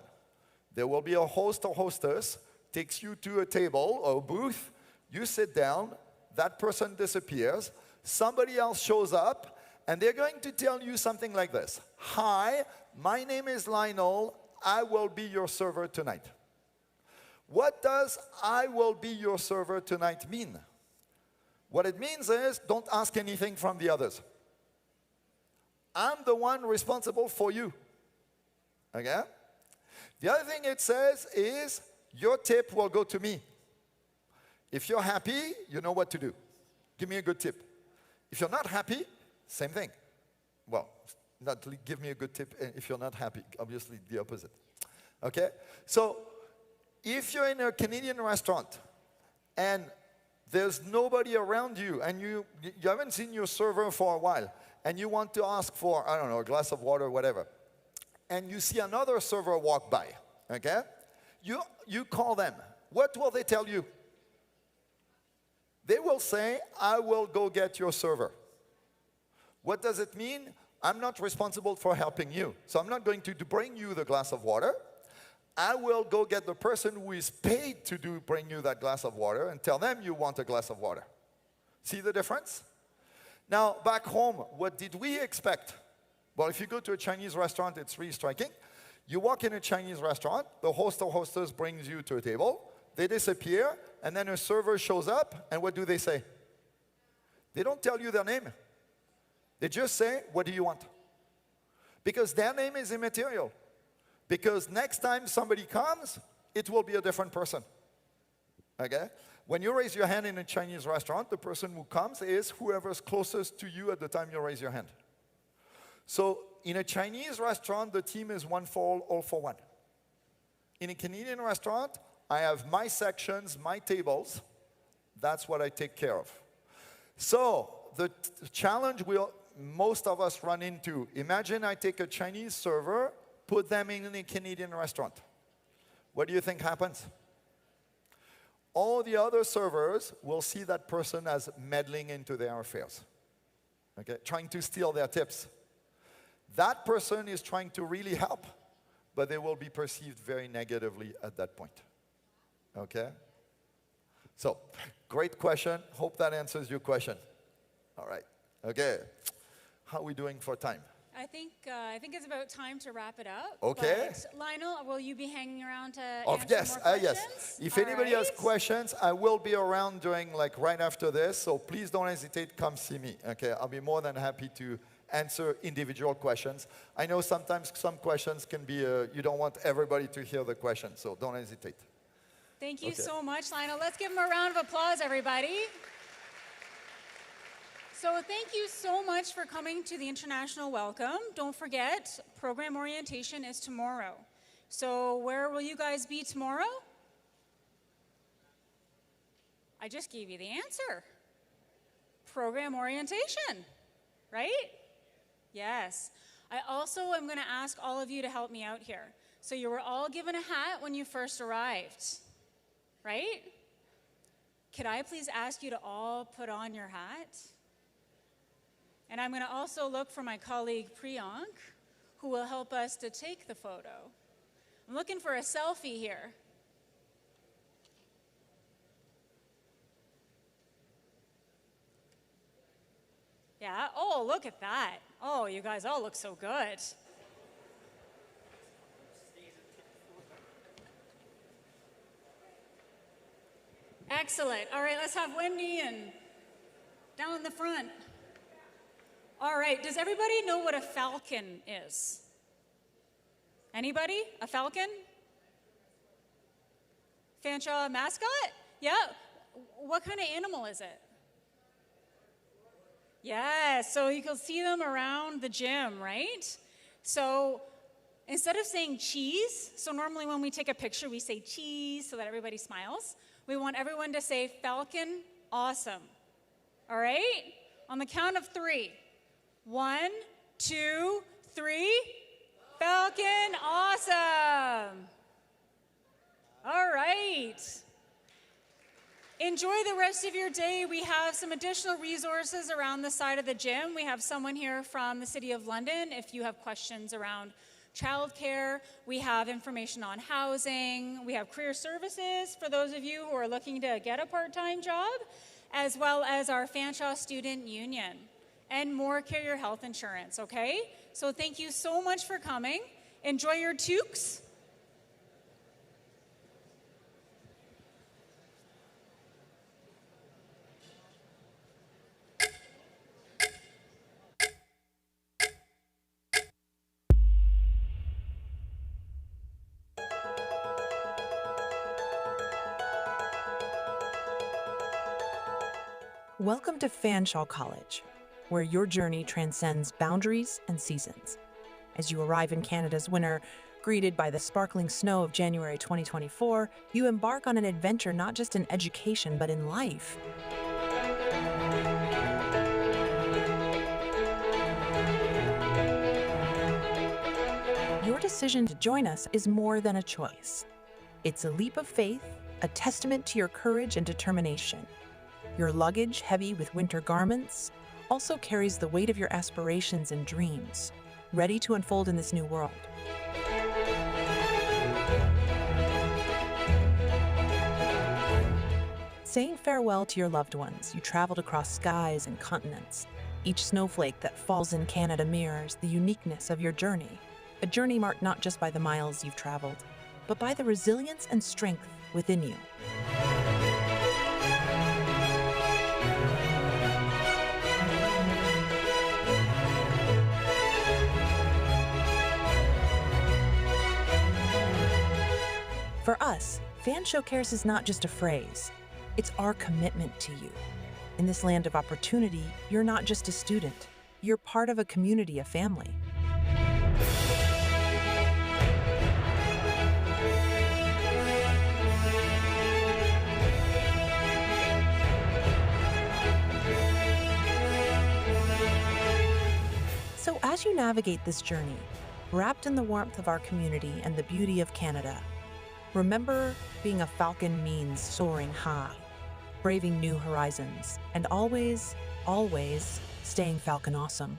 There will be a host or hostess, takes you to a table or a booth, you sit down, that person disappears, somebody else shows up, and they're going to tell you something like this. Hi, my name is Lionel, I will be your server tonight. What does I will be your server tonight mean? What it means is, don't ask anything from the others. I'm the one responsible for you. Okay? The other thing it says is, your tip will go to me. If you're happy, you know what to do. Give me a good tip. If you're not happy, same thing. Well, not give me a good tip if you're not happy. Obviously, the opposite. Okay? So, if you're in a Canadian restaurant and there's nobody around you and you haven't seen your server for a while and you want to ask for, I don't know, a glass of water or whatever, and you see another server walk by, okay? You call them. What will they tell you? They will say, I will go get your server. What does it mean? I'm not responsible for helping you. So I'm not going to bring you the glass of water. I will go get the person who is paid to bring you that glass of water and tell them you want a glass of water. See the difference? Now, back home, what did we expect? Well, if you go to a Chinese restaurant, it's really striking. You walk in a Chinese restaurant, the host or hostess brings you to a table, they disappear, and then a server shows up, and what do they say? They don't tell you their name. They just say, what do you want? Because their name is immaterial. Because next time somebody comes, it will be a different person. Okay? When you raise your hand in a Chinese restaurant, the person who comes is whoever's closest to you at the time you raise your hand. So in a Chinese restaurant, the team is one for all for one. In a Canadian restaurant, I have my sections, my tables. That's what I take care of. So the challenge most of us run into, imagine I take a Chinese server, put them in a Canadian restaurant. What do you think happens? All the other servers will see that person as meddling into their affairs, okay? Trying to steal their tips. That person is trying to really help, but they will be perceived very negatively at that point. Okay? So, great question. Hope that answers your question. All right. Okay. How are we doing for time? I think it's about time to wrap it up. Okay. But Lionel, will you be hanging around to Of answer yes, more questions? yes. If anybody has questions, I will be around during right after this. So please don't hesitate. Come see me. Okay. I'll be more than happy to answer individual questions. I know sometimes some questions can be you don't want everybody to hear the question. So don't hesitate. Thank you so much, Lionel. Let's give him a round of applause, everybody. So thank you so much for coming to the International Welcome. Don't forget, program orientation is tomorrow. So where will you guys be tomorrow? I just gave you the answer. program orientation, right? Yes. I also am going to ask all of you to help me out here. So you were all given a hat when you first arrived, right? Could I please ask you to all put on your hat? And I'm going to also look for my colleague Priyank, who will help us to take the photo. I'm looking for a selfie here. Yeah, oh, look at that. Oh, you guys all look so good. Excellent. All right, let's have Wendy and down in the front. All right, does everybody know what a falcon is? Anybody? A falcon? Fanshawe mascot? Yeah. What kind of animal is it? Yes, so you can see them around the gym, right? So instead of saying cheese, so normally when we take a picture, we say cheese so that everybody smiles. We want everyone to say falcon awesome. All right? On the count of 3. 1, 2, 3. Falcon awesome. All right. Enjoy the rest of your day. We have some additional resources around the side of the gym. We have someone here from the City of London if you have questions around childcare. We have information on housing. We have career services for those of you who are looking to get a part-time job, as well as our Fanshawe Student Union and more Carrier Health Insurance, okay? So thank you so much for coming. Enjoy your toques. Welcome to Fanshawe College, where your journey transcends boundaries and seasons. As you arrive in Canada's winter, greeted by the sparkling snow of January 2024, you embark on an adventure not just in education, but in life. Your decision to join us is more than a choice. It's a leap of faith, a testament to your courage and determination. Your luggage, heavy with winter garments, also carries the weight of your aspirations and dreams, ready to unfold in this new world. Saying farewell to your loved ones, you traveled across skies and continents. Each snowflake that falls in Canada mirrors the uniqueness of your journey, a journey marked not just by the miles you've traveled, but by the resilience and strength within you. For us, Fanshawe Cares is not just a phrase, it's our commitment to you. In this land of opportunity, you're not just a student, you're part of a community, a family. So as you navigate this journey, wrapped in the warmth of our community and the beauty of Canada, remember, being a falcon means soaring high, braving new horizons, and always, always staying falcon awesome.